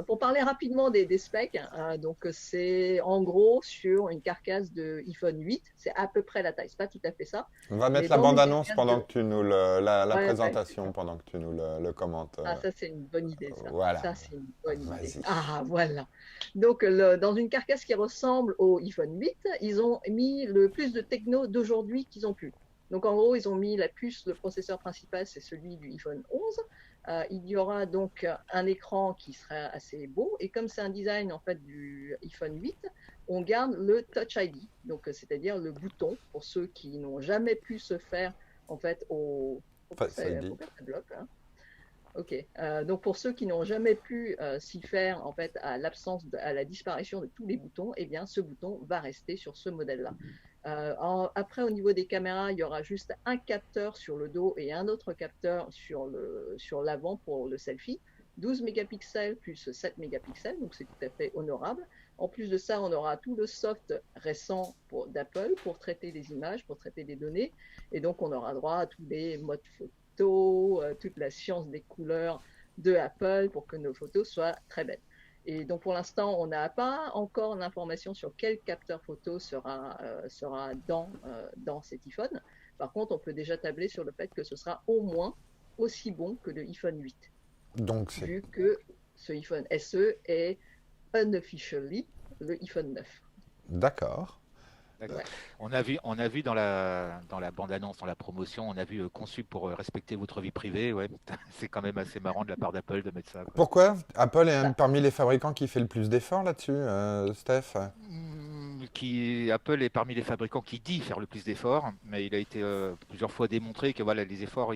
pour parler rapidement des specs, donc c'est en gros sur une carcasse de iPhone 8. C'est à peu près la taille. C'est pas tout à fait ça. On va mettre la bande-annonce pendant que tu nous la présentation, pendant que tu nous le commentes. Ah, ça, c'est une bonne idée, ça. Voilà. Ça, c'est une bonne idée. Vas-y. Ah, voilà. Donc, dans une carcasse qui ressemble au iPhone 8, ils ont mis le plus de techno d'aujourd'hui qu'ils ont pu. Donc, en gros, ils ont mis la puce, le processeur principal, c'est celui du iPhone 11. Il y aura donc un écran qui sera assez beau. Et comme c'est un design en fait du iPhone 8, on garde le Touch ID, donc c'est-à-dire le bouton pour ceux qui n'ont jamais pu se faire en fait Face ID. Hein. Ok. Donc pour ceux qui n'ont jamais pu s'y faire en fait à la disparition de tous les boutons, eh bien ce bouton va rester sur ce modèle-là. Après, au niveau des caméras, il y aura juste un capteur sur le dos et un autre capteur sur l'avant pour le selfie. 12 mégapixels plus 7 mégapixels, donc c'est tout à fait honorable. En plus de ça, on aura tout le soft récent d'Apple pour traiter les images, pour traiter les données. Et donc, on aura droit à tous les modes photo, toute la science des couleurs de Apple pour que nos photos soient très belles. Et donc, pour l'instant, on n'a pas encore l'information sur quel capteur photo sera dans cet iPhone. Par contre, on peut déjà tabler sur le fait que ce sera au moins aussi bon que le iPhone 8. Donc, vu que ce iPhone SE est unofficially le iPhone 9. D'accord. Ouais. On a vu dans la bande-annonce, dans la promotion, on a vu conçu pour respecter votre vie privée. Ouais, c'est quand même assez marrant de la part d'Apple de mettre ça. Quoi. Pourquoi Apple est parmi les fabricants qui fait le plus d'efforts là-dessus, Steph? Apple est parmi les fabricants qui dit faire le plus d'efforts, mais il a été plusieurs fois démontré que voilà, les efforts,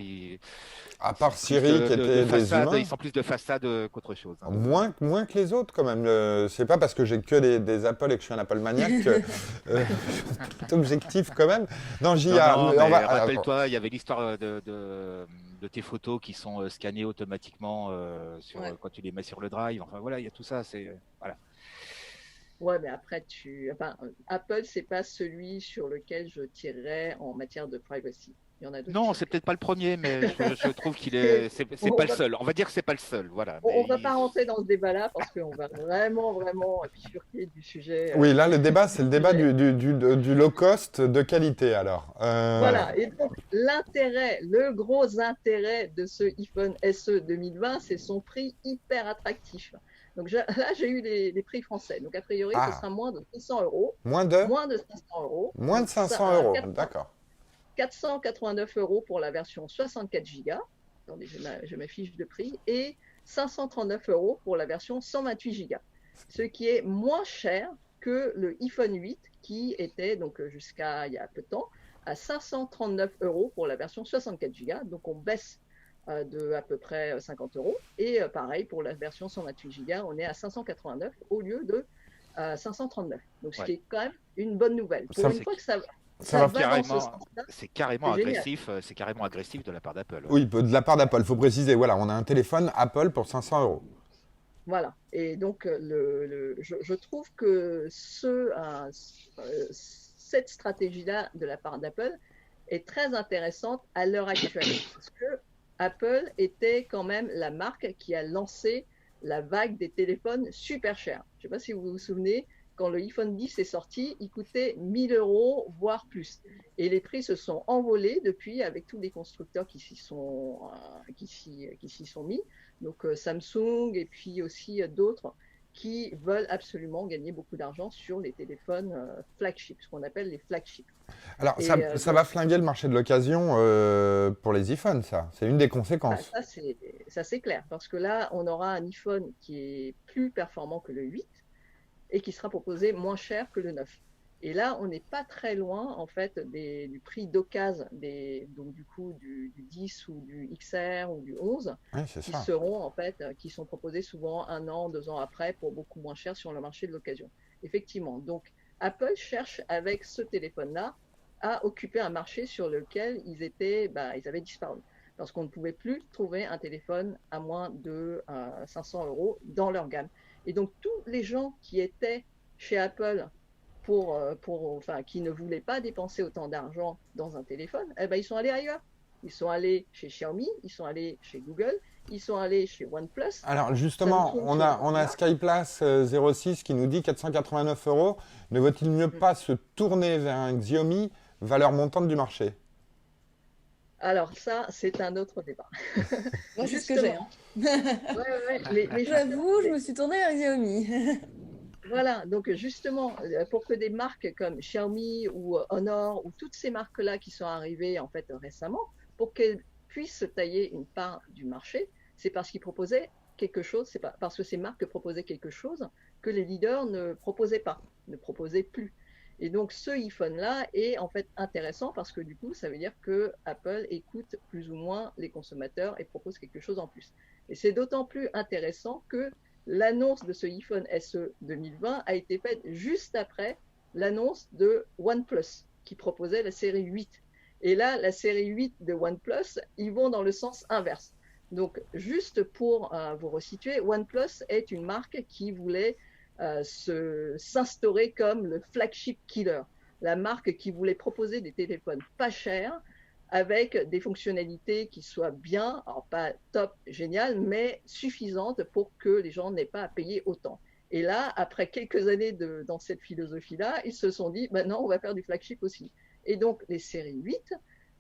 à part Siri qui était des humains, ils sont plus de façade qu'autre chose. Hein. Moins que les autres quand même. C'est pas parce que j'ai que des Apple et que je suis un Apple maniaque que c'est objectif quand même. Non, rappelle-toi, il y avait l'histoire de tes photos qui sont scannées automatiquement quand tu les mets sur le drive. Enfin voilà, il y a tout ça. Voilà. Ouais, mais après, Apple, c'est pas celui sur lequel je tirerais en matière de privacy. Il y en a d'autres. Non, c'est peut-être pas le premier, mais je trouve qu'il c'est pas le seul. On va dire que c'est pas le seul, voilà. On va pas rentrer dans ce débat-là parce qu'on va vraiment bifurquer du sujet. Oui, là, le débat, c'est le débat du low cost de qualité, alors. Voilà, et donc le gros intérêt de ce iPhone SE 2020, c'est son prix hyper attractif. Donc là, j'ai eu les prix français. Donc a priori, ce sera moins de 500 €. Moins de 500 €. Moins de 500 €, d'accord. 489 € pour la version 64 Go. Attendez, je m'affiche de prix. Et 539 € pour la version 128 Go. Ce qui est moins cher que le iPhone 8 qui était, donc jusqu'à il y a peu de temps, à 539 € pour la version 64 Go. Donc on baisse de à peu près 50 €. Et pareil, pour la version 128 Go, on est à 589 au lieu de 539. Donc ce qui est quand même une bonne nouvelle. Pour une fois que c'est carrément agressif. C'est carrément agressif de la part d'Apple. Ouais. Oui, de la part d'Apple. Il faut préciser, voilà, on a un téléphone Apple pour 500 €. Voilà. Et donc, je trouve que cette stratégie-là de la part d'Apple est très intéressante à l'heure actuelle. Parce que Apple était quand même la marque qui a lancé la vague des téléphones super chers. Je ne sais pas si vous vous souvenez, quand le iPhone 10 est sorti, il coûtait 1 000 €, voire plus. Et les prix se sont envolés depuis avec tous les constructeurs qui s'y sont mis. Donc Samsung et puis aussi d'autres qui veulent absolument gagner beaucoup d'argent sur les téléphones flagship, ce qu'on appelle les flagships. Alors, ça va flinguer le marché de l'occasion pour les iPhones, ça. C'est une des conséquences. Ça, c'est clair. Parce que là, on aura un iPhone qui est plus performant que le 8 et qui sera proposé moins cher que le 9. Et là, on n'est pas très loin, en fait, du prix d'occasion, donc du coup, du 10 ou du XR ou du 11, qui sont proposés souvent 1 an, 2 ans après, pour beaucoup moins cher sur le marché de l'occasion. Effectivement. Donc, Apple cherche, avec ce téléphone-là, à occuper un marché sur lequel ils avaient disparu. Parce qu'on ne pouvait plus trouver un téléphone à moins de 500 € dans leur gamme. Et donc, tous les gens qui étaient chez Apple qui ne voulaient pas dépenser autant d'argent dans un téléphone, ils sont allés ailleurs. Ils sont allés chez Xiaomi, ils sont allés chez Google, ils sont allés chez OnePlus. Alors justement, on a Skyplace 06 qui nous dit 489 €. Ne vaut-il mieux pas se tourner vers un Xiaomi, valeur montante du marché? Alors ça, c'est un autre débat. Moi, c'est ce que j'ai. J'avoue, je me suis tournée vers Xiaomi. Voilà, donc justement, pour que des marques comme Xiaomi ou Honor ou toutes ces marques-là qui sont arrivées en fait récemment, pour qu'elles puissent se tailler une part du marché, c'est parce qu'ils proposaient quelque chose, c'est pas parce que ces marques proposaient quelque chose que les leaders ne proposaient plus. Et donc ce iPhone-là est en fait intéressant parce que du coup, ça veut dire que Apple écoute plus ou moins les consommateurs et propose quelque chose en plus. Et c'est d'autant plus intéressant que l'annonce de ce iPhone SE 2020 a été faite juste après l'annonce de OnePlus qui proposait la série 8. Et là, la série 8 de OnePlus, ils vont dans le sens inverse. Donc, juste pour vous resituer, OnePlus est une marque qui voulait s'instaurer comme le flagship killer, la marque qui voulait proposer des téléphones pas chers avec des fonctionnalités qui soient bien, alors pas top, génial, mais suffisantes pour que les gens n'aient pas à payer autant. Et là, après quelques années dans cette philosophie-là, ils se sont dit, non, on va faire du flagship aussi. Et donc, les séries 8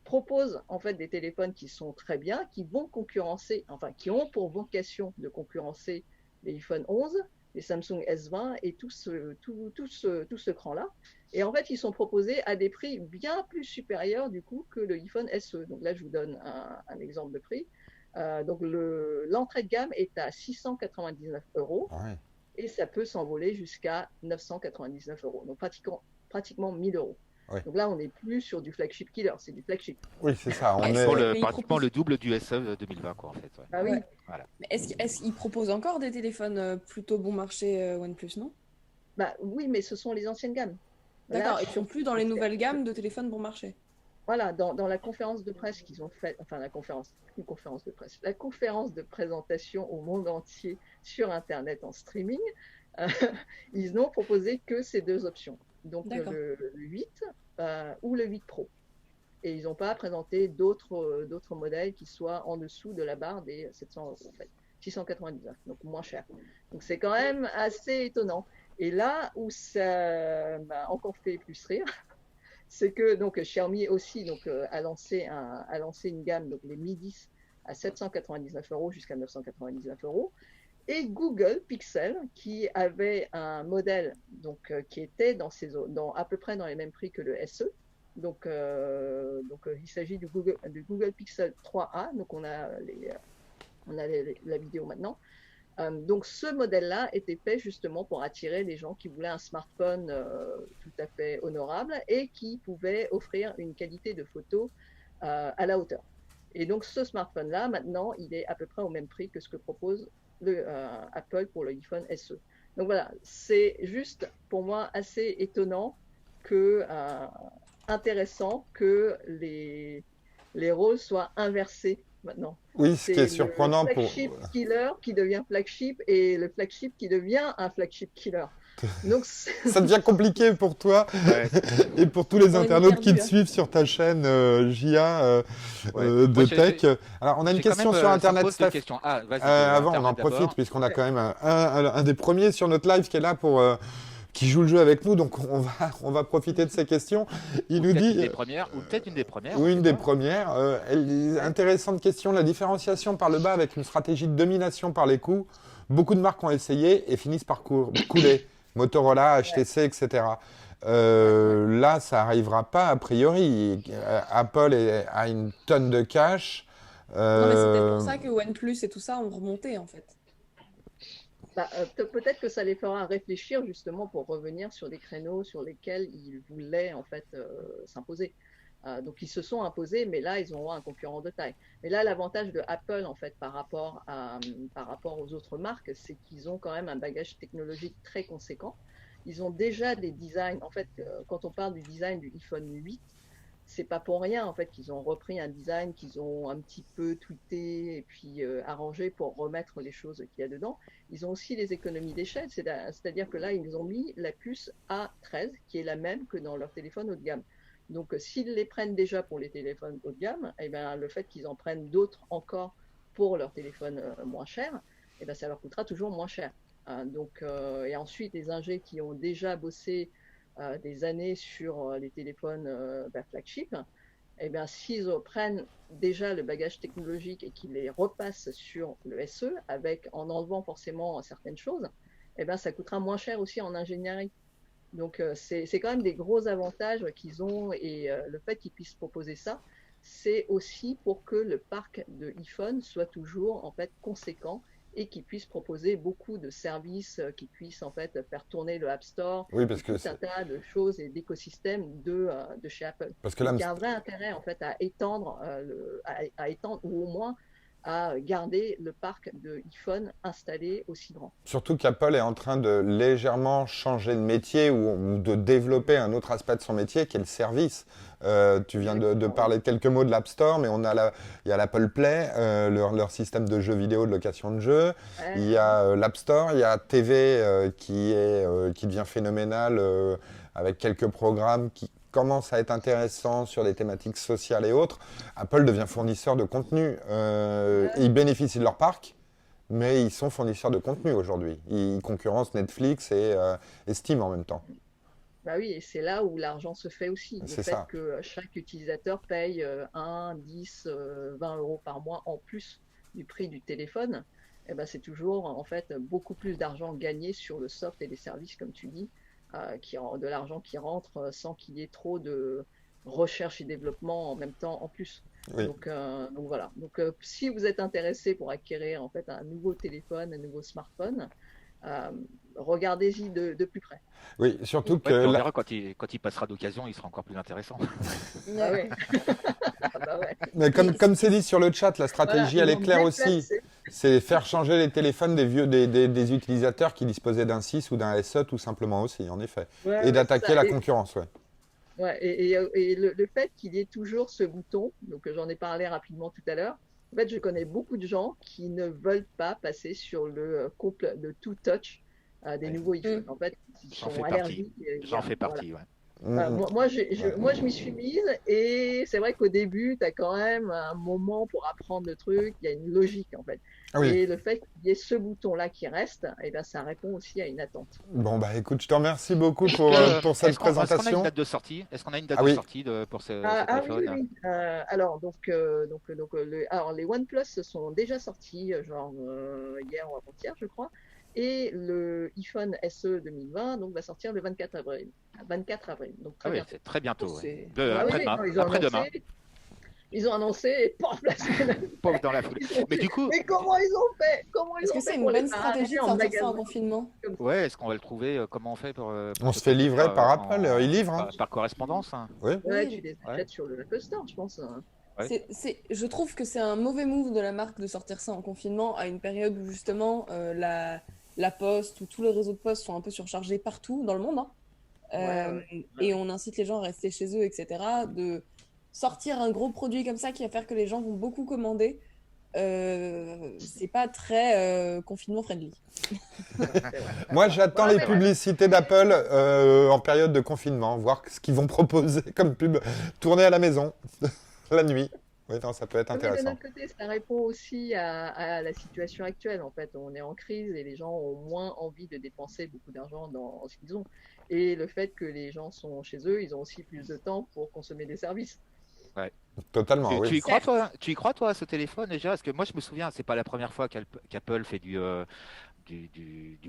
proposent en fait des téléphones qui sont très bien, qui vont concurrencer, enfin, qui ont pour vocation de concurrencer les iPhone 11, les Samsung S20 et tout ce cran-là. Et en fait, ils sont proposés à des prix bien plus supérieurs du coup que le iPhone SE. Donc là, je vous donne un exemple de prix. Donc l'entrée de gamme est à 699 €. Ouais. Et ça peut s'envoler jusqu'à 999 €. Donc pratiquement 1000 €. Ouais. Donc là, on n'est plus sur du flagship killer, c'est du flagship. Oui, c'est ça. On Ouais, est... sur Mais ils pratiquement proposent- le double du SE 2020, quoi, en fait. Ouais. Ah oui. Ouais. Voilà. Mais est-ce qu'ils proposent encore des téléphones plutôt bon marché OnePlus, non? Oui, mais ce sont les anciennes gammes. D'accord, Là, ils sont plus dans les nouvelles gammes de téléphones bon marché. Voilà, dans la conférence de presse qu'ils ont faite, enfin la conférence de présentation au monde entier sur Internet en streaming, euh, ils n'ont proposé que ces deux options. Donc D'accord. le 8 ou le 8 Pro. Et ils n'ont pas présenté d'autres modèles qui soient en dessous de la barre des 700 € en fait. 699, donc moins cher. Donc c'est quand même assez étonnant. Et là où ça m'a encore fait plus rire, c'est que donc Xiaomi aussi a lancé une gamme, donc les Mi 10 à 799 € jusqu'à 999 €, et Google Pixel qui avait un modèle qui était à peu près dans les mêmes prix que le SE. Donc il s'agit du Google Pixel 3a. Donc on a la vidéo maintenant. Donc ce modèle-là était fait justement pour attirer les gens qui voulaient un smartphone tout à fait honorable et qui pouvait offrir une qualité de photo à la hauteur. Et donc ce smartphone-là, maintenant, il est à peu près au même prix que ce que propose Apple pour le iPhone SE. Donc voilà, c'est juste pour moi assez étonnant intéressant que les rôles soient inversés maintenant. Oui, ce qui est C'est surprenant le pour... flagship killer qui devient flagship et le flagship qui devient un flagship killer. Donc Ça devient compliqué pour toi Ouais. et pour tous les On est internautes qui perdu, te hein. suivent sur ta chaîne JA Ouais. de Moi, Tech. Alors, on a une J'ai quand question même, sur ça me Internet, pose deux Steph. questions. Ah, vas-y, Avant, on en Internet profite d'abord. puisqu'on a quand même un des premiers sur notre live qui est là qui joue le jeu avec nous, donc on va profiter de ces questions. Il nous dit... Une des premières, ou peut-être une des premières. Ou on une sait des pas. premières. Intéressante question, la différenciation par le bas avec une stratégie de domination par les coûts. Beaucoup de marques ont essayé et finissent par couler. Motorola, HTC, etc. Là, ça n'arrivera pas a priori. Apple a une tonne de cash. Non, mais c'est peut-être pour ça que OnePlus et tout ça ont remonté en fait. peut-être que ça les fera réfléchir justement pour revenir sur des créneaux sur lesquels ils voulaient en fait s'imposer. Donc ils se sont imposés, mais là ils auront un concurrent de taille. Mais là l'avantage de Apple en fait par rapport aux autres marques, c'est qu'ils ont quand même un bagage technologique très conséquent. Ils ont déjà des designs. En fait, quand on parle du design du iPhone 8, c'est pas pour rien en fait qu'ils ont repris un design qu'ils ont un petit peu tweeté et puis arrangé pour remettre les choses qu'il y a dedans. Ils ont aussi les économies d'échelle, c'est-à-dire que là ils ont mis la puce A13 qui est la même que dans leur téléphone haut de gamme. Donc s'ils les prennent déjà pour les téléphones haut de gamme, eh bien, le fait qu'ils en prennent d'autres encore pour leurs téléphones moins chers, eh bien, ça leur coûtera toujours moins cher. Et ensuite les ingés qui ont déjà bossé des années sur les téléphones flagship, eh bien, s'ils prennent déjà le bagage technologique et qu'ils les repassent sur le SE, en enlevant forcément certaines choses, eh bien, ça coûtera moins cher aussi en ingénierie. Donc, c'est quand même des gros avantages qu'ils ont et le fait qu'ils puissent proposer ça, c'est aussi pour que le parc de iPhone soit toujours en fait conséquent et qu'ils puissent proposer beaucoup de services, qui puissent en fait faire tourner le App Store, Oui, parce que tout un tas de choses et d'écosystèmes de chez Apple. parce que là, Donc, il y a un vrai intérêt en fait à étendre, à étendre ou au moins à garder le parc de iPhone installé aussi grand. surtout qu'Apple est en train de légèrement changer de métier ou de développer un autre aspect de son métier qui est le service. Tu viens de parler de quelques mots de l'App Store, mais il y a l'Apple Play, leur système de jeux vidéo, de location de jeux. Il y a l'App Store, il y a TV qui devient phénoménal avec quelques programmes qui commencent à être intéressants sur des thématiques sociales et autres. Apple devient fournisseur de contenu. Ils bénéficient de leur parc, mais ils sont fournisseurs de contenu aujourd'hui. Ils concurrencent Netflix et Steam en même temps. Bah oui, et c'est là où l'argent se fait aussi. Le C'est fait ça. que chaque utilisateur paye 1, 10, 20 euros par mois en plus du prix du téléphone, eh ben, c'est toujours en fait beaucoup plus d'argent gagné sur le soft et les services, comme tu dis, de l'argent qui rentre sans qu'il y ait trop de recherche et développement en même temps en plus. Oui. Donc voilà. Donc si vous êtes intéressé pour acquérir en fait un nouveau téléphone, un nouveau smartphone, regardez-y de plus près. Oui, surtout Ouais, que puis on là- verra quand il passera d'occasion, il sera encore plus intéressant. Ah ouais. Ah bah ouais. mais comme c'est dit sur le chat, la stratégie, Voilà, elle ils est vont claire déplacer. aussi. C'est faire changer les téléphones des utilisateurs qui disposaient d'un 6 ou d'un SE tout simplement aussi, en effet. Ouais, Et ouais, d'attaquer c'est ça. la Et- concurrence, ouais. Ouais, et le fait qu'il y ait toujours ce bouton, donc j'en ai parlé rapidement tout à l'heure, en fait, je connais beaucoup de gens qui ne veulent pas passer sur le tout touch des Ouais. nouveaux iPhone. En fait, ils J'en sont fais allergiques. J'en fais Voilà. partie, ouais. Mm, Moi, je m'y suis mise et c'est vrai qu'au début, tu as quand même un moment pour apprendre le truc, il y a une logique en fait. Ah oui. Et le fait qu'il y ait ce bouton-là qui reste, eh ben, ça répond aussi à une attente. Bon, bah écoute, je te remercie beaucoup pour cette Est-ce qu'on a une présentation. date de sortie? Est-ce qu'on a une date Ah de oui. sortie pour cet Oui, iPhone? oui. Alors, alors, les OnePlus sont déjà sortis, genre hier ou avant-hier, je crois. Et le iPhone SE 2020 donc, va sortir le 24 avril. 24 avril, donc très Ah oui, bientôt. c'est très bientôt. Ouais. C'est- Ah oui, Après-demain. non, ils ont Après-demain. annoncé, ils ont annoncé et pof, la semaine Pauvre dans la foulée. ils ont Mais dit, du coup, mais comment ils ont fait? Comment ils Est-ce ont que fait c'est une pour les bonne stratégie de arracher en sortir ça en magasin confinement? ouais, est-ce qu'on va le trouver? Comment on fait pour On se fait livrer par Apple, ils livrent. Hein. par correspondance, hein. Oui. Ouais, Oui. tu les achètes sur le Apple Store, je pense. Ouais. Je trouve que c'est un mauvais move de la marque de sortir ça en confinement à une période où justement la poste ou tous les réseaux de poste sont un peu surchargés partout dans le monde. Hein. Et on incite les gens à rester chez eux, etc. De sortir un gros produit comme ça qui va faire que les gens vont beaucoup commander, c'est pas très confinement friendly. Moi, j'attends Ouais, les mais publicités d'Apple en période de confinement, voir ce qu'ils vont proposer comme pub. Tourner à la maison, la nuit. Oui, non, ça peut être Oui, de intéressant. notre côté, ça répond aussi à la situation actuelle. En fait, on est en crise et les gens ont moins envie de dépenser beaucoup d'argent dans ce qu'ils ont. Et le fait que les gens sont chez eux, ils ont aussi plus de temps pour consommer des services. Totalement, Tu oui. y crois, toi? Tu y crois, toi, à ce téléphone déjà? Parce que moi, je me souviens, c'est pas la première fois qu'Apple fait du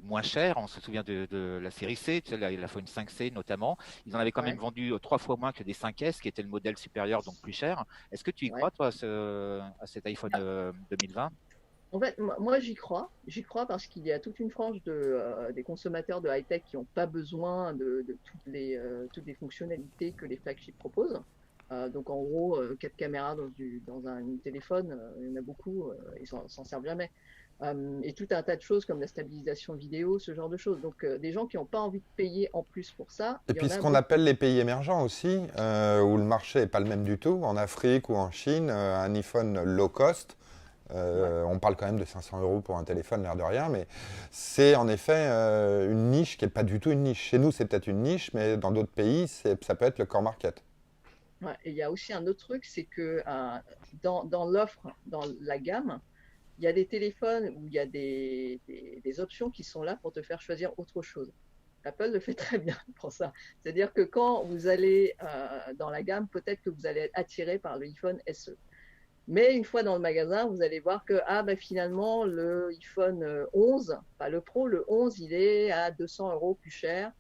moins cher. On se souvient de la série C, tu sais, l'iPhone 5C notamment. Ils en avaient quand même Ouais. vendu 3 fois moins que des 5S, qui était le modèle supérieur, donc plus cher. Est-ce que tu y Ouais. crois, toi, à cet iPhone 2020? En fait, moi j'y crois. J'y crois parce qu'il y a toute une frange des consommateurs de high-tech qui n'ont pas besoin de toutes les fonctionnalités que les flagships proposent. Donc en gros, 4 caméras dans un téléphone, il y en a beaucoup, ils s'en servent jamais. Et tout un tas de choses comme la stabilisation vidéo, ce genre de choses. Donc des gens qui n'ont pas envie de payer en plus pour ça. Et il y puis en a ce qu'on beaucoup. appelle les pays émergents aussi, où le marché n'est pas le même du tout. En Afrique ou en Chine, un iPhone low cost, on parle quand même de 500 € pour un téléphone, l'air de rien, mais c'est en effet une niche qui n'est pas du tout une niche. Chez nous, c'est peut-être une niche, mais dans d'autres pays, ça peut être le core market. Ouais, et il y a aussi un autre truc, c'est que dans l'offre, dans la gamme, il y a des téléphones où il y a des options qui sont là pour te faire choisir autre chose. Apple le fait très bien pour ça. C'est-à-dire que quand vous allez dans la gamme, peut-être que vous allez être attiré par le iPhone SE. Mais une fois dans le magasin, vous allez voir que finalement, le iPhone 11, pas le Pro, le 11, il est à 200 € plus cher.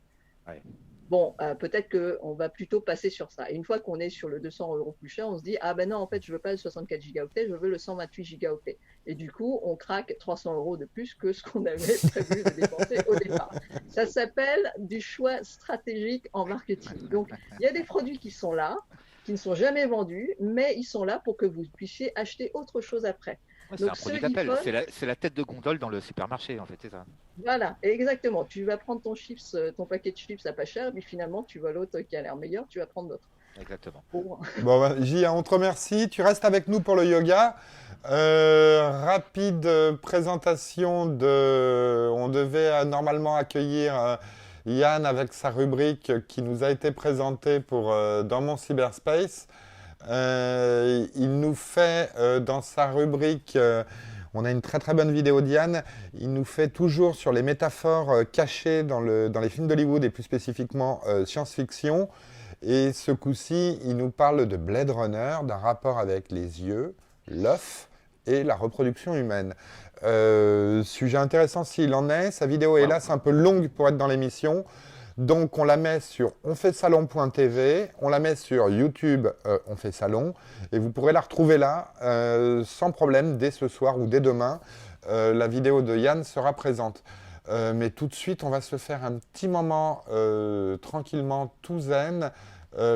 Ouais. Bon, peut-être qu'on va plutôt passer sur ça. Et une fois qu'on est sur le 200 € plus cher, on se dit, ah ben non, en fait, je veux pas le 64 gigaoctets, je veux le 128 gigaoctets. Et du coup, on craque 300 € de plus que ce qu'on avait prévu de dépenser au départ. Ça s'appelle du choix stratégique en marketing. Donc, il y a des produits qui sont là, qui ne sont jamais vendus, mais ils sont là pour que vous puissiez acheter autre chose après. Ouais, c'est Donc, un produit ce d'appel. iPhone, C'est la tête de gondole dans le supermarché, en fait, c'est ça. voilà, exactement. Tu vas prendre ton paquet de chips à pas cher, mais finalement, tu vois l'autre qui a l'air meilleur, tu vas prendre l'autre. Exactement. Bon. Bon, Gia, on te remercie. Tu restes avec nous pour le yoga. Rapide présentation de... On devait normalement accueillir Yann avec sa rubrique qui nous a été présentée pour Dans mon cyberspace. Il nous fait dans sa rubrique... on a une très très bonne vidéo d'Yann. Il nous fait toujours sur les métaphores cachées dans les films d'Hollywood et plus spécifiquement science-fiction. Et ce coup-ci, il nous parle de Blade Runner, d'un rapport avec les yeux, l'œuf et la reproduction humaine. Sujet intéressant s'il en est. Sa vidéo est là, c'est un peu longue pour être dans l'émission. Donc on la met sur onfaitsalon.tv, on la met sur YouTube On fait salon, et vous pourrez la retrouver là sans problème dès ce soir ou dès demain. La vidéo de Yann sera présente. Mais tout de suite, on va se faire un petit moment tranquillement tout zen,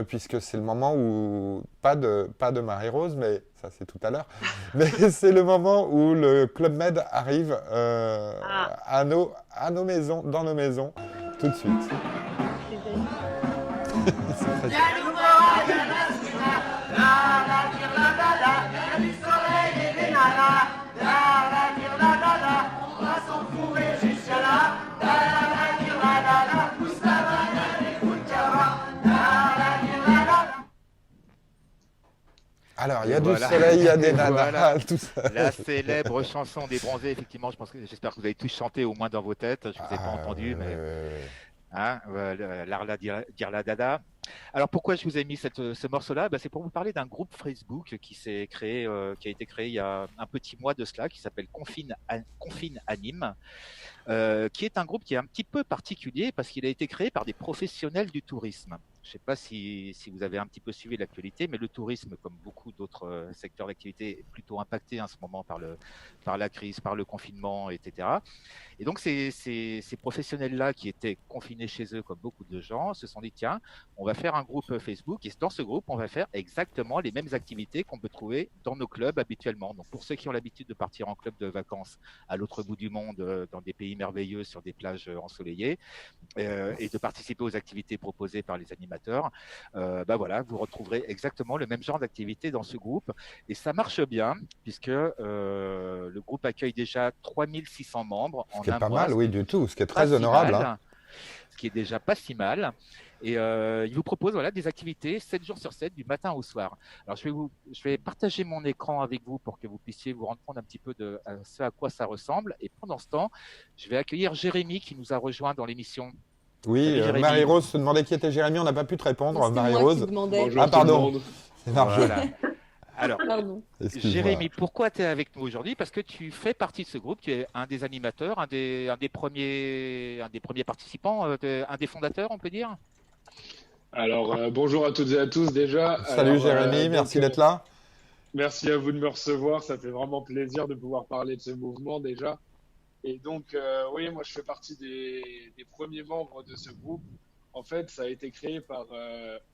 puisque c'est le moment où, pas de Marie-Rose, mais ça c'est tout à l'heure, mais c'est le moment où le Club Med arrive à nos maisons, dans nos maisons, tout de suite. C'est très Alors, il y a du soleil, il y a des nanas, Voilà. tout ça. La célèbre chanson des bronzés, effectivement, j'espère que vous avez tous chanté au moins dans vos têtes. Je ne vous ai pas entendu, mais hein, Larla Dirla Dada. Alors pourquoi je vous ai mis ce morceau-là? C'est pour vous parler d'un groupe Facebook qui s'est créé, qui a été créé il y a un petit mois de cela, qui s'appelle Confine Anime, qui est un groupe qui est un petit peu particulier parce qu'il a été créé par des professionnels du tourisme. Je ne sais pas si vous avez un petit peu suivi l'actualité, mais le tourisme, comme beaucoup d'autres secteurs d'activité, est plutôt impacté en ce moment par la crise, par le confinement, etc. Et donc ces professionnels-là qui étaient confinés chez eux, comme beaucoup de gens, se sont dit tiens, on va faire un groupe Facebook et dans ce groupe, on va faire exactement les mêmes activités qu'on peut trouver dans nos clubs habituellement. Donc pour ceux qui ont l'habitude de partir en club de vacances à l'autre bout du monde, dans des pays merveilleux, sur des plages ensoleillées, et de participer aux activités proposées par les animateurs, voilà, vous retrouverez exactement le même genre d'activité dans ce groupe. Et ça marche bien, puisque le groupe accueille déjà 3600 membres en Ce qui est un pas mois, mal, oui, du tout, ce qui est très honorable. Hein. Ce qui est déjà pas si mal. Et il vous propose des activités 7 jours sur 7, du matin au soir. Alors je vais partager mon écran avec vous pour que vous puissiez vous rendre compte un petit peu de ce à quoi ça ressemble. Et pendant ce temps, je vais accueillir Jérémy qui nous a rejoint dans l'émission. Oui, Marie-Rose se demandait qui était Jérémy, on n'a pas pu te répondre, Marie-Rose. Bonjour, ah pardon, c'est Voilà. Alors, Pardon. Jérémy, pourquoi tu es avec nous aujourd'hui? Parce que tu fais partie de ce groupe, tu es un des animateurs, un des premiers participants, un des fondateurs, on peut dire. Alors, bonjour à toutes et à tous déjà. Salut Jérémy, merci d'être là. Merci à vous de me recevoir, ça fait vraiment plaisir de pouvoir parler de ce mouvement déjà. Et donc, oui, moi je fais partie des premiers membres de ce groupe. En fait, ça a été créé par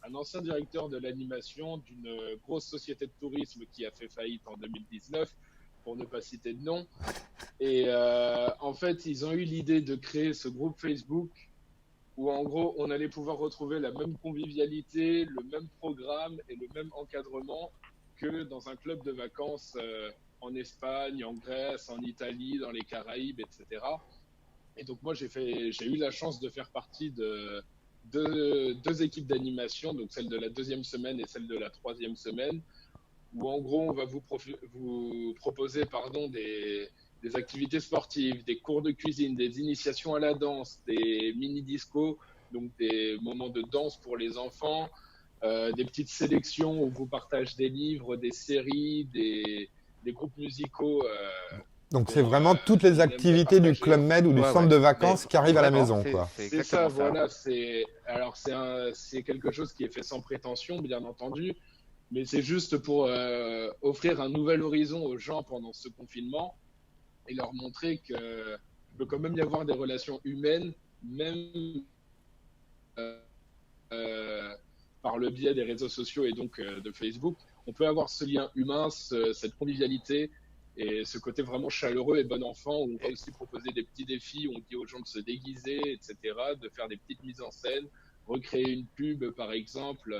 un ancien directeur de l'animation d'une grosse société de tourisme qui a fait faillite en 2019, pour ne pas citer de nom. Et en fait, ils ont eu l'idée de créer ce groupe Facebook où en gros, on allait pouvoir retrouver la même convivialité, le même programme et le même encadrement que dans un club de vacances en Espagne, en Grèce, en Italie, dans les Caraïbes, etc. Et donc moi, j'ai eu la chance de faire partie de deux équipes d'animation, donc celle de la 2e semaine et celle de la 3e semaine, où en gros, on va vous proposer des activités sportives, des cours de cuisine, des initiations à la danse, des mini-discos, donc des moments de danse pour les enfants, des petites sélections où on vous partage des livres, des séries, des groupes musicaux Donc c'est vraiment toutes les activités du Club Med ou du centre de vacances qui arrivent à la maison, quoi. C'est ça, voilà. C'est quelque chose qui est fait sans prétention, bien entendu, mais c'est juste pour offrir un nouvel horizon aux gens pendant ce confinement et leur montrer que peut quand même y avoir des relations humaines, même par le biais des réseaux sociaux et donc de Facebook. On peut avoir ce lien humain, cette convivialité et ce côté vraiment chaleureux et bon enfant, où on va aussi proposer des petits défis, où on dit aux gens de se déguiser, etc., de faire des petites mises en scène, recréer une pub, par exemple.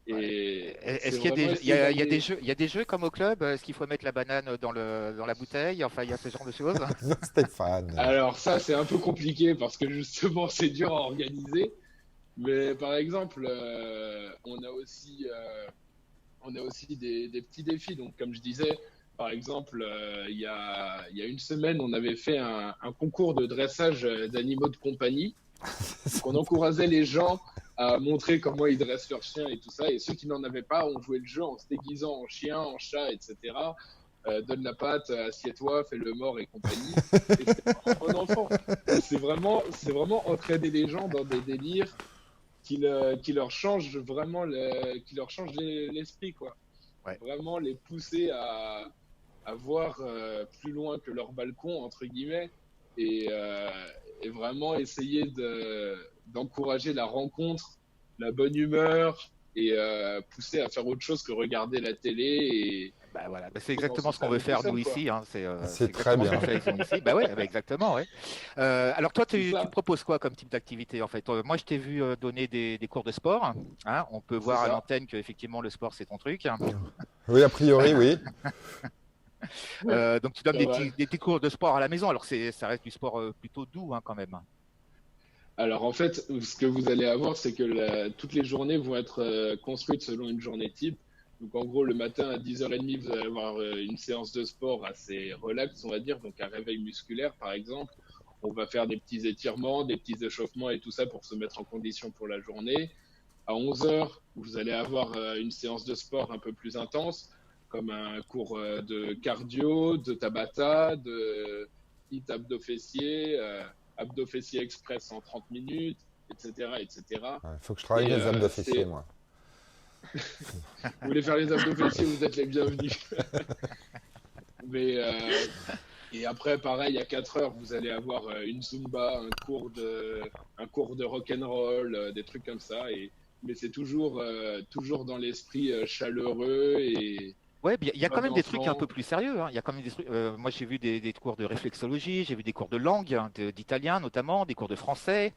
Est-ce qu'il y a des jeux comme au club? Est-ce qu'il faut mettre la banane dans la bouteille? Enfin, il y a ce genre de choses. Stéphane. Alors ça, c'est un peu compliqué parce que justement, c'est dur à organiser. Mais par exemple, on a aussi des petits défis. Donc, comme je disais, par exemple, il y a une semaine, on avait fait un concours de dressage d'animaux de compagnie. Donc, on encourageait les gens à montrer comment ils dressent leurs chiens et tout ça. Et ceux qui n'en avaient pas ont joué le jeu en se déguisant en chien, en chat, etc. Donne la patte, assieds-toi, fais le mort et compagnie. Et c'est vraiment bon enfant. C'est vraiment entraîner les gens dans des délires qui leur changent vraiment l'esprit, quoi. Ouais. Vraiment les pousser à voir plus loin que leur balcon, entre guillemets, et vraiment essayer d'encourager la rencontre, la bonne humeur, et pousser à faire autre chose que regarder la télé. Voilà. C'est exactement ce qu'on veut faire nous ici. Hein. C'est très bien. Ici. Exactement. Ouais. Alors toi, tu proposes quoi comme type d'activité en fait? Moi, je t'ai vu donner des cours de sport. Hein. On peut voir à l'antenne que effectivement le sport c'est ton truc. Oui, a priori, oui. Donc tu donnes des petits cours de sport à la maison. Alors ça reste du sport plutôt doux, hein, quand même. Alors en fait, ce que vous allez avoir, c'est que toutes les journées vont être construites selon une journée type. Donc en gros, le matin à 10h30, vous allez avoir une séance de sport assez relax, on va dire, donc un réveil musculaire par exemple. On va faire des petits étirements, des petits échauffements et tout ça pour se mettre en condition pour la journée. À 11h, vous allez avoir une séance de sport un peu plus intense, comme un cours de cardio, de Tabata, de hit abdos-fessiers, abdos-fessiers express en 30 minutes, etc. Il faut que je travaille les abdos-fessiers, moi. Vous voulez faire les abdos-fessiers, vous êtes les bienvenus. Et après, pareil, à 4h, vous allez avoir une Zumba, un cours de rock'n'roll, des trucs comme ça. Mais c'est toujours dans l'esprit chaleureux et... Ouais, il y a quand même des trucs un peu plus sérieux. Hein. Il y a quand même des trucs. Moi, j'ai vu des cours de réflexologie, j'ai vu des cours de langue, hein, d'italien notamment, des cours de français.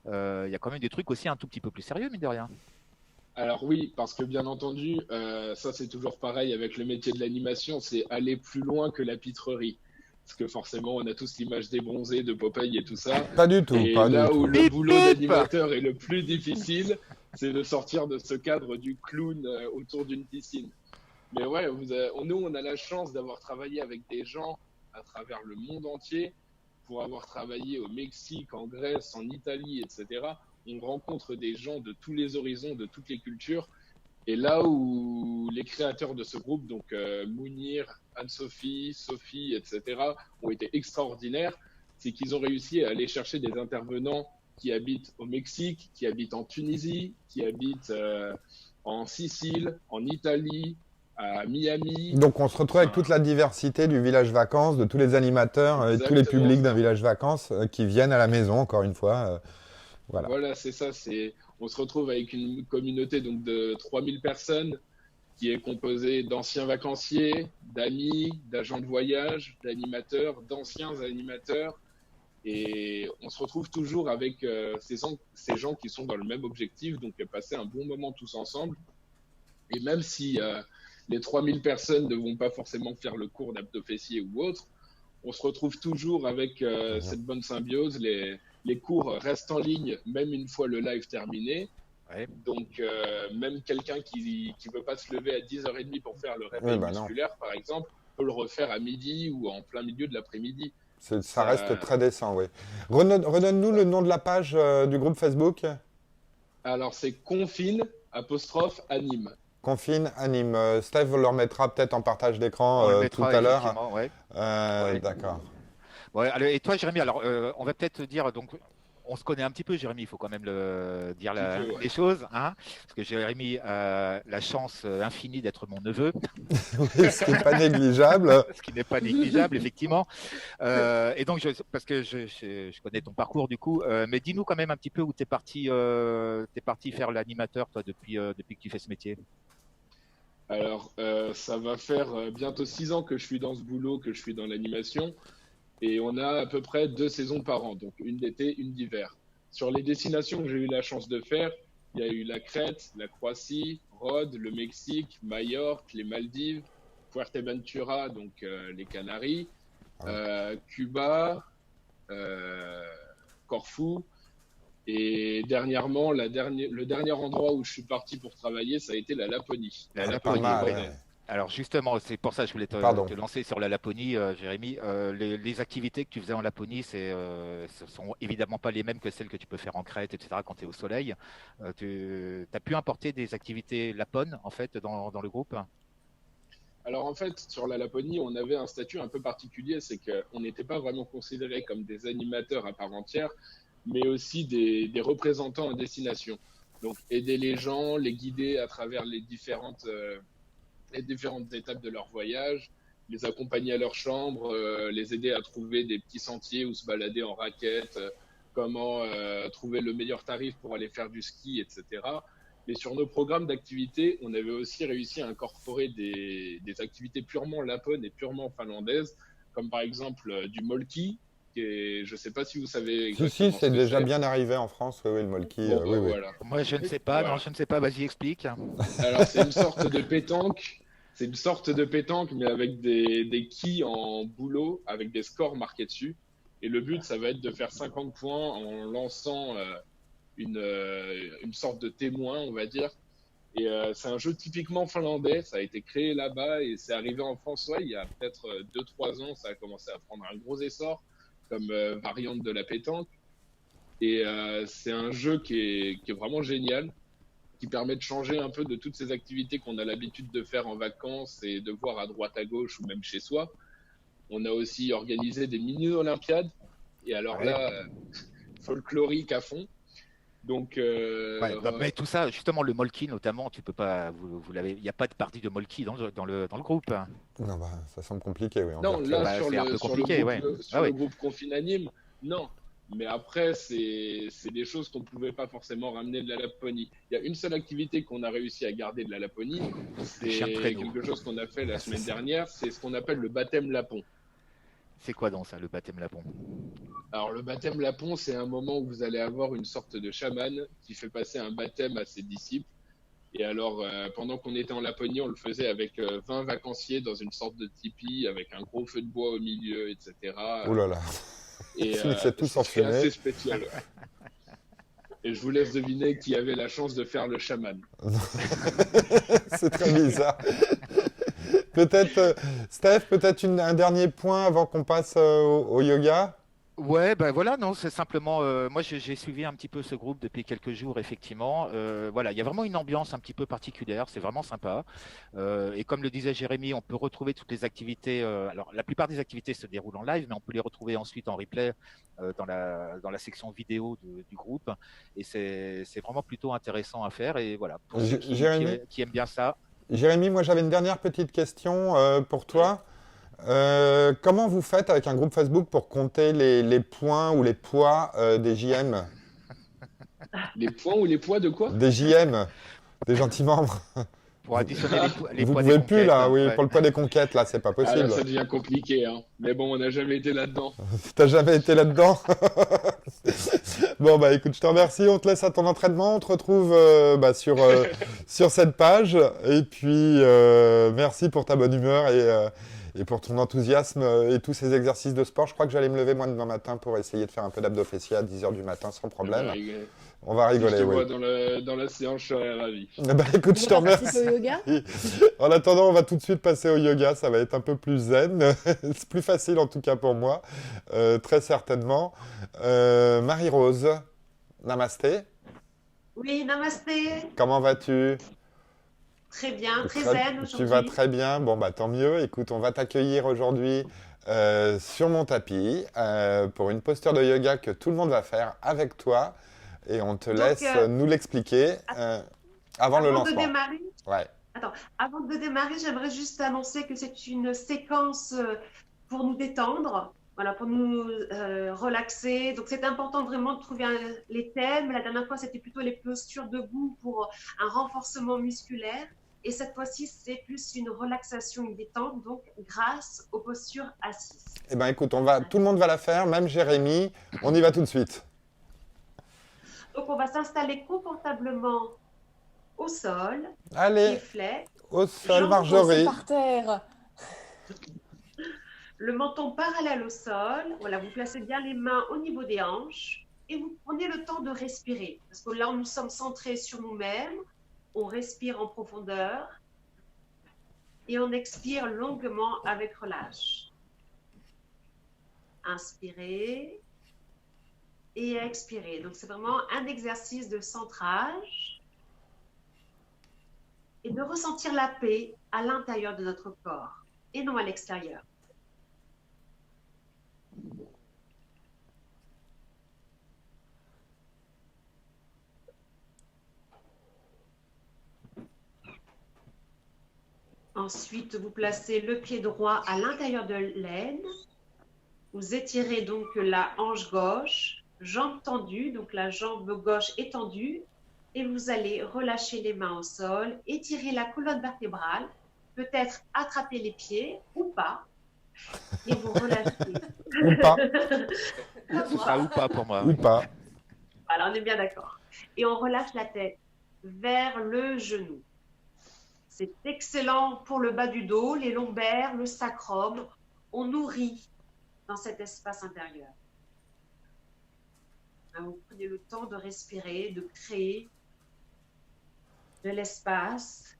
Il y a quand même des trucs aussi un tout petit peu plus sérieux, mine de rien. Alors oui, parce que bien entendu, ça c'est toujours pareil avec le métier de l'animation, c'est aller plus loin que la pitrerie. Parce que forcément, on a tous l'image des bronzés, de Popeye et tout ça. Pas du tout. Et là où le boulot d'animateur est le plus difficile, c'est de sortir de ce cadre du clown autour d'une piscine. Mais ouais, nous, on a la chance d'avoir travaillé avec des gens à travers le monde entier, pour avoir travaillé au Mexique, en Grèce, en Italie, etc. On rencontre des gens de tous les horizons, de toutes les cultures. Et là où les créateurs de ce groupe, donc Mounir, Anne-Sophie, Sophie, etc., ont été extraordinaires, c'est qu'ils ont réussi à aller chercher des intervenants qui habitent au Mexique, qui habitent en Tunisie, qui habitent en Sicile, en Italie, à Miami. Donc on se retrouve avec toute la diversité du village vacances, de tous les animateurs et tous les publics d'un village vacances qui viennent à la maison, encore une fois. Voilà, c'est ça. On se retrouve avec une communauté donc, de 3000 personnes qui est composée d'anciens vacanciers, d'amis, d'agents de voyage, d'animateurs, d'anciens animateurs. Et on se retrouve toujours avec ces gens qui sont dans le même objectif, donc passer un bon moment tous ensemble. Et même si les 3000 personnes ne vont pas forcément faire le cours d'abdos-fessiers ou autre, on se retrouve toujours avec cette bonne symbiose. Les cours restent en ligne, même une fois le live terminé. Ouais. Donc, même quelqu'un qui ne veut pas se lever à 10h30 pour faire le réveil musculaire, par exemple, peut le refaire à midi ou en plein milieu de l'après-midi. Ça reste très décent, oui. Redonne-nous le nom de la page du groupe Facebook. Alors, c'est Confine_Anime. Confine, anime. Steve le remettra peut-être en partage d'écran tout à l'heure. Ouais. D'accord. Ouais, alors, et toi, Jérémy, alors on va peut-être dire, donc on se connaît un petit peu, Jérémy, il faut quand même dire les choses, hein, parce que Jérémy a la chance infinie d'être mon neveu. Oui, ce qui n'est pas négligeable. Ce qui n'est pas négligeable, effectivement. Et donc, parce que je connais ton parcours, du coup, mais dis-nous quand même un petit peu où tu es parti faire l'animateur, toi, depuis que tu fais ce métier. Alors, ça va faire bientôt 6 ans que je suis dans ce boulot, que je suis dans l'animation. Et on a à peu près 2 saisons par an, donc une d'été, une d'hiver. Sur les destinations que j'ai eu la chance de faire, il y a eu la Crète, la Croatie, Rhodes, le Mexique, Majorque, les Maldives, Fuerteventura, donc les Canaries, Cuba, Corfou. Et dernièrement, le dernier endroit où je suis parti pour travailler, ça a été la Laponie. La Laponie, ouais. Alors justement, c'est pour ça que je voulais te lancer sur la Laponie, Jérémy. Les activités que tu faisais en Laponie, ce sont évidemment pas les mêmes que celles que tu peux faire en Crète, etc. quand tu es au soleil. Tu as pu importer des activités lapones, en fait, dans le groupe? Alors en fait, sur la Laponie, on avait un statut un peu particulier, c'est qu'on n'était pas vraiment considérés comme des animateurs à part entière, mais aussi des représentants en destination. Donc aider les gens, les guider à travers les différentes étapes de leur voyage, les accompagner à leur chambre, les aider à trouver des petits sentiers où se balader en raquette, comment trouver le meilleur tarif pour aller faire du ski, etc. Mais sur nos programmes d'activités, on avait aussi réussi à incorporer des activités purement lapones et purement finlandaises, comme par exemple du molki. Je ne sais pas si vous savez exactement. Si, c'est déjà bien arrivé en France, oui, le molki. Bon, oui. Voilà. Moi, je ne sais pas, voilà. Non, je ne sais pas, vas-y, explique. Alors, c'est une sorte de pétanque. C'est une sorte de pétanque, mais avec des quilles en bouleau, avec des scores marqués dessus. Et le but, ça va être de faire 50 points en lançant une sorte de témoin, on va dire. Et c'est un jeu typiquement finlandais. Ça a été créé là-bas et c'est arrivé en France, il y a peut-être 2-3 ans. Ça a commencé à prendre un gros essor comme variante de la pétanque. Et c'est un jeu qui est vraiment génial, qui permet de changer un peu de toutes ces activités qu'on a l'habitude de faire en vacances et de voir à droite, à gauche ou même chez soi. On a aussi organisé des mini-olympiades, et alors là, folklorique à fond. Donc, mais tout ça, justement, le molki notamment, tu peux pas, vous l'avez, il n'y a pas de partie de molki dans le groupe. Non, ça semble compliqué, oui. Non, là, sur le groupe Confinanime, non. Mais après, c'est des choses qu'on ne pouvait pas forcément ramener de la Laponie. Il y a une seule activité qu'on a réussi à garder de la Laponie. C'est quelque chose qu'on a fait la semaine dernière. C'est ce qu'on appelle le baptême lapon. C'est quoi donc ça, le baptême lapon? Alors, le baptême lapon, c'est un moment où vous allez avoir une sorte de chaman qui fait passer un baptême à ses disciples. Et alors, pendant qu'on était en Laponie, on le faisait avec 20 vacanciers dans une sorte de tipi, avec un gros feu de bois au milieu, etc. Ouh là là. Et c'est assez spécial. Et je vous laisse deviner qui avait la chance de faire le chaman. C'est très bizarre. Peut-être, Steph, un dernier point avant qu'on passe au yoga? Ouais, ben voilà, non, c'est simplement, moi j'ai suivi un petit peu ce groupe depuis quelques jours, effectivement. Voilà, il y a vraiment une ambiance un petit peu particulière, c'est vraiment sympa. Et comme le disait Jérémy, on peut retrouver toutes les activités. Alors, la plupart des activités se déroulent en live, mais on peut les retrouver ensuite en replay dans la section vidéo du groupe. Et c'est vraiment plutôt intéressant à faire. Et voilà, pour ceux qui aiment bien ça. Jérémy, moi j'avais une dernière petite question pour toi. Comment vous faites avec un groupe Facebook pour compter les points ou les poids des JM? Les points ou les poids de quoi? Des JM, des gentils membres. Pour additionner les vous poids pouvez des plus là, conquêtes, oui, ouais. pour le poids des conquêtes, là, c'est pas possible. Là, ça devient compliqué, hein. Mais bon, on n'a jamais été là-dedans. T'as jamais été là-dedans? Bon, bah écoute, je te remercie, on te laisse à ton entraînement, on te retrouve sur cette page. Et puis, merci pour ta bonne humeur et pour ton enthousiasme et tous ces exercices de sport. Je crois que j'allais me lever moi demain matin pour essayer de faire un peu d'abdos fessiers à 10h du matin sans problème. On va rigoler, si je te oui. vois dans la séance, je serais ravi. Bah écoute, je te remercie. Au yoga. En attendant, on va tout de suite passer au yoga, ça va être un peu plus zen. C'est plus facile en tout cas pour moi, très certainement. Marie-Rose, namasté. Oui, namasté. Comment vas-tu? Très bien, très zen aujourd'hui. Tu vas très bien, bon bah tant mieux. Écoute, on va t'accueillir aujourd'hui sur mon tapis pour une posture de yoga que tout le monde va faire avec toi. Et on te laisse nous l'expliquer avant le lancement. De démarrer, ouais. Attends, avant de démarrer, j'aimerais juste annoncer que c'est une séquence pour nous détendre, voilà, pour nous relaxer. Donc, c'est important vraiment de trouver les thèmes. La dernière fois, c'était plutôt les postures debout pour un renforcement musculaire. Et cette fois-ci, c'est plus une relaxation, une détente, donc grâce aux postures assises. Eh bien, écoute, tout le monde va la faire, même Jérémy. On y va tout de suite. Donc, on va s'installer confortablement au sol. Allez, flet, au sol, Marjorie. Par terre. Le menton parallèle au sol. Voilà, vous placez bien les mains au niveau des hanches et vous prenez le temps de respirer. Parce que là, nous sommes centrés sur nous-mêmes. On respire en profondeur et on expire longuement avec relâche. Inspirez et expirez. Donc, c'est vraiment un exercice de centrage et de ressentir la paix à l'intérieur de notre corps et non à l'extérieur. Ensuite, vous placez le pied droit à l'intérieur de l'aine. Vous étirez donc la hanche gauche, jambe tendue, donc la jambe gauche étendue. Et vous allez relâcher les mains au sol, étirer la colonne vertébrale, peut-être attraper les pieds ou pas. Et vous relâchez. Ou pas. Ah, ou pas pour moi. Ou pas. Alors, on est bien d'accord. Et on relâche la tête vers le genou. C'est excellent pour le bas du dos, les lombaires, le sacrum. On nourrit dans cet espace intérieur. Vous prenez le temps de respirer, de créer de l'espace.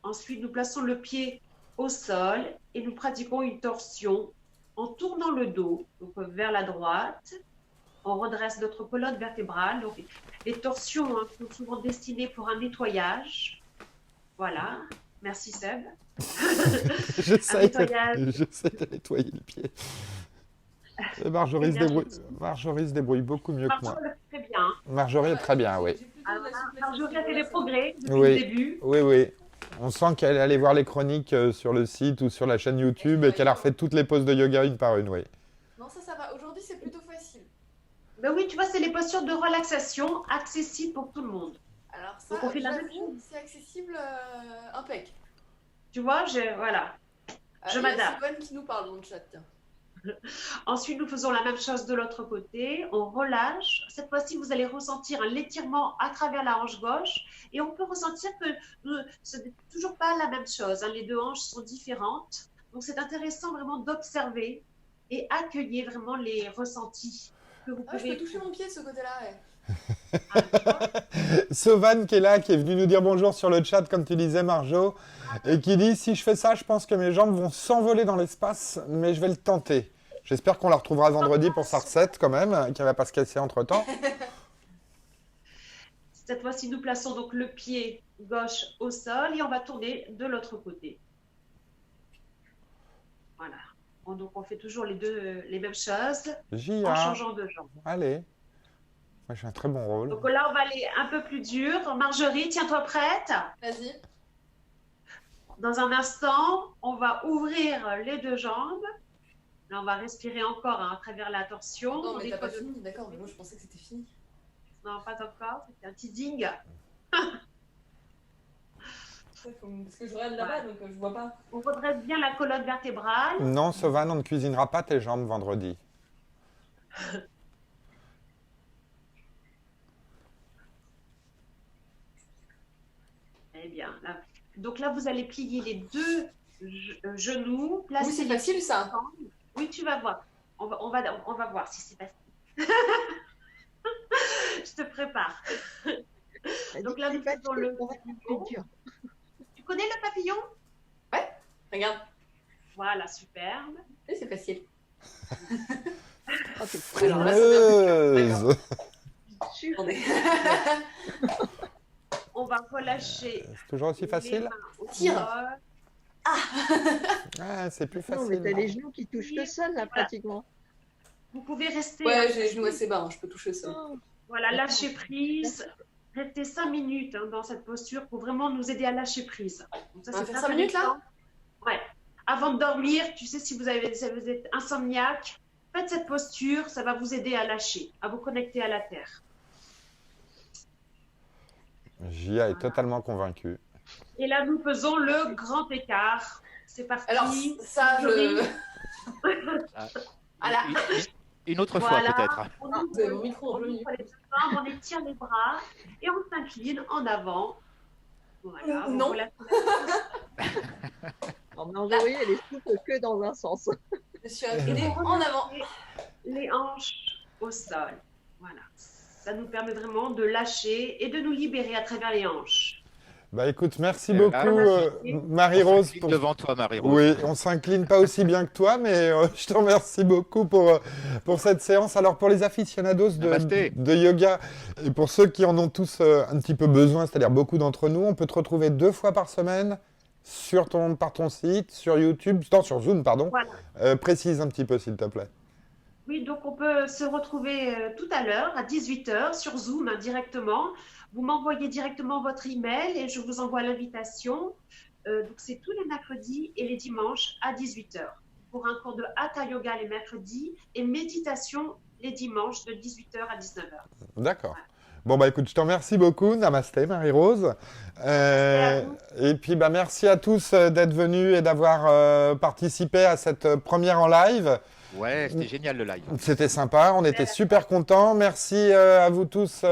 Ensuite, nous plaçons le pied au sol et nous pratiquons une torsion en tournant le dos donc vers la droite. On redresse notre colonne vertébrale. Donc, les torsions sont souvent destinées pour un nettoyage. Voilà, merci Seb. J'essaie de nettoyer le pied. Marjorie se débrouille beaucoup mieux que moi. Marjorie est très bien. Marjorie est très bien, oui. Marjorie a fait des progrès depuis oui. le début. Oui, oui. On sent qu'elle est allée voir les chroniques sur le site ou sur la chaîne YouTube et qu'elle a refait toutes les poses de yoga une par une, oui. Non, ça va. Aujourd'hui, c'est plutôt facile. Ben oui, tu vois, c'est les postures de relaxation accessibles pour tout le monde. Alors ça, donc on fait la même chose. C'est accessible impec. Tu vois, voilà. Je m'adapte. C'est Sylvain qui nous parle dans le chat. Tiens. Ensuite, nous faisons la même chose de l'autre côté. On relâche. Cette fois-ci, vous allez ressentir un étirement à travers la hanche gauche. Et on peut ressentir que ce n'est toujours pas la même chose. Les deux hanches sont différentes. Donc, c'est intéressant vraiment d'observer et accueillir vraiment les ressentis que vous pouvez. Je peux toucher mon pied de ce côté-là. Ouais. Sovan qui est là, qui est venu nous dire bonjour sur le chat, comme tu disais Marjo, et qui dit si je fais ça, je pense que mes jambes vont s'envoler dans l'espace, mais je vais le tenter. J'espère qu'on la retrouvera vendredi pour sa recette quand même, qu'elle va pas se casser entre temps. Cette fois-ci, nous plaçons donc le pied gauche au sol et on va tourner de l'autre côté. Voilà. Donc on fait toujours les mêmes choses en changeant de jambe. Allez. Moi, j'ai un très bon rôle. Donc là, on va aller un peu plus dur. Marjorie, tiens-toi prête. Vas-y. Dans un instant, on va ouvrir les deux jambes. Là, on va respirer encore à travers la torsion. Non, mais t'as pas fini, d'accord. Mais moi, je pensais que c'était fini. Non, pas encore. C'était un teasing. Parce que je regarde là-bas, donc je vois pas. On redresse bien la colonne vertébrale. Non, Sovan, on ne cuisinera pas tes jambes vendredi. Eh bien, là. Donc là, vous allez plier les deux genoux. Oui, c'est facile ça. Oui, tu vas voir. On va voir si c'est facile. Je te prépare. Donc là, nous faisons le papillon. Tu connais le papillon? Ouais, regarde. Voilà, superbe. Et c'est facile. Alors là, on va relâcher. C'est toujours aussi facile? Tire. Ah, Ah, c'est plus Non, mais facile. t'as les genoux qui touchent le sol, là, pratiquement. Vous pouvez rester. Ouais, j'ai les genoux assez bas, hein, je peux toucher ça. Voilà, lâcher prise. Restez 5 minutes dans cette posture pour vraiment nous aider à lâcher prise. Donc ça, On va c'est faire très 5 minutes, là intéressant. Ouais. Avant de dormir, tu sais, si vous êtes insomniaque, faites cette posture, ça va vous aider à lâcher, à vous connecter à la terre. Gia est totalement convaincue. Et là, nous faisons le grand écart. C'est parti. Alors, ça, je... Voilà. Une autre Voilà. fois peut-être. On C'est ouvre, mon micro, on joli. ouvre les deux jambes, on étire les bras et on s'incline en avant. Voilà. Non. Voilà. En Marjorie, elle est souple que dans un sens. Je suis inclinée en avant. Les hanches au sol. Voilà. Ça nous permet vraiment de lâcher et de nous libérer à travers les hanches. Bah écoute, merci Et beaucoup là, Marie-Rose. Pour... Devant toi, Marie-Rose. Oui, on s'incline pas aussi bien que toi, mais je te remercie beaucoup pour cette séance. Alors pour les aficionados de yoga, et pour ceux qui en ont tous un petit peu besoin, c'est-à-dire beaucoup d'entre nous, on peut te retrouver 2 fois par semaine par ton site, sur YouTube, non, sur Zoom, pardon. Voilà. Précise un petit peu, s'il te plaît. Oui, donc on peut se retrouver tout à l'heure à 18h sur Zoom directement. Vous m'envoyez directement votre email et je vous envoie l'invitation. Donc c'est tous les mercredis et les dimanches à 18h pour un cours de Hatha Yoga les mercredis et méditation les dimanches de 18h à 19h. D'accord. Bon, bah écoute, je te remercie beaucoup. Namasté, Marie-Rose. Et puis, bah, merci à tous d'être venus et d'avoir participé à cette première en live. Ouais, c'était génial le live. C'était sympa, on était super contents. Merci à vous tous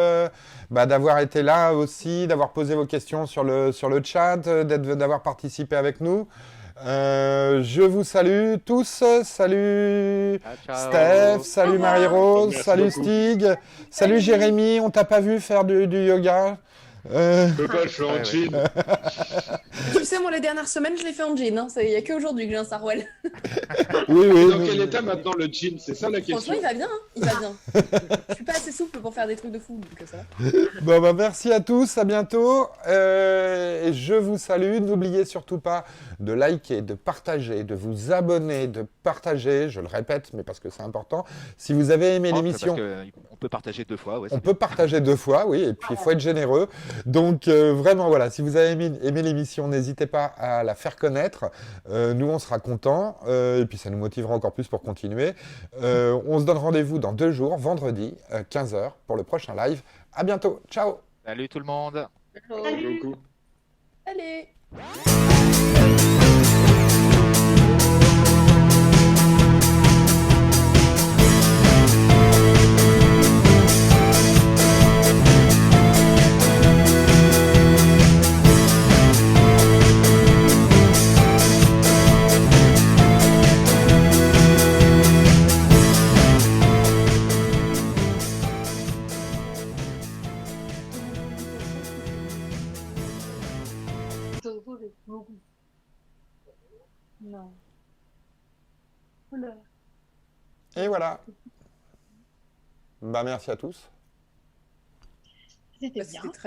d'avoir été là aussi, d'avoir posé vos questions sur le chat, d'avoir participé avec nous. Je vous salue tous. Salut Ciao. Steph, salut Marie-Rose, Merci salut beaucoup. Stig, salut Jérémy, on t'a pas vu faire du yoga Je peux pas, je suis en jean. Tu sais, moi, les dernières semaines, je l'ai fait en jean. Hein. Il n'y a qu'aujourd'hui que j'ai un sarouel. Oui. Dans quel état maintenant le jean? C'est ça la question. Franchement, il va bien. Hein. Il va bien. Je suis pas assez souple pour faire des trucs de fou, donc ça va. Bon, bah, merci à tous, à bientôt. Et je vous salue. N'oubliez surtout pas de liker, de partager, de vous abonner, de partager. Je le répète, mais parce que c'est important. Si vous avez aimé l'émission... On peut partager 2 fois. Ouais, on peut partager 2 fois, oui, et puis il faut être généreux. Donc vraiment, voilà, si vous avez aimé l'émission, n'hésitez pas à la faire connaître. Nous, on sera contents, et puis ça nous motivera encore plus pour continuer. On se donne rendez-vous dans 2 jours, vendredi, 15h, pour le prochain live. À bientôt, ciao. Salut tout le monde. Salut. Beaucoup. Allez. Non. Oula. Et voilà. Bah, merci à tous. C'était Bah, bien. c'était très bien.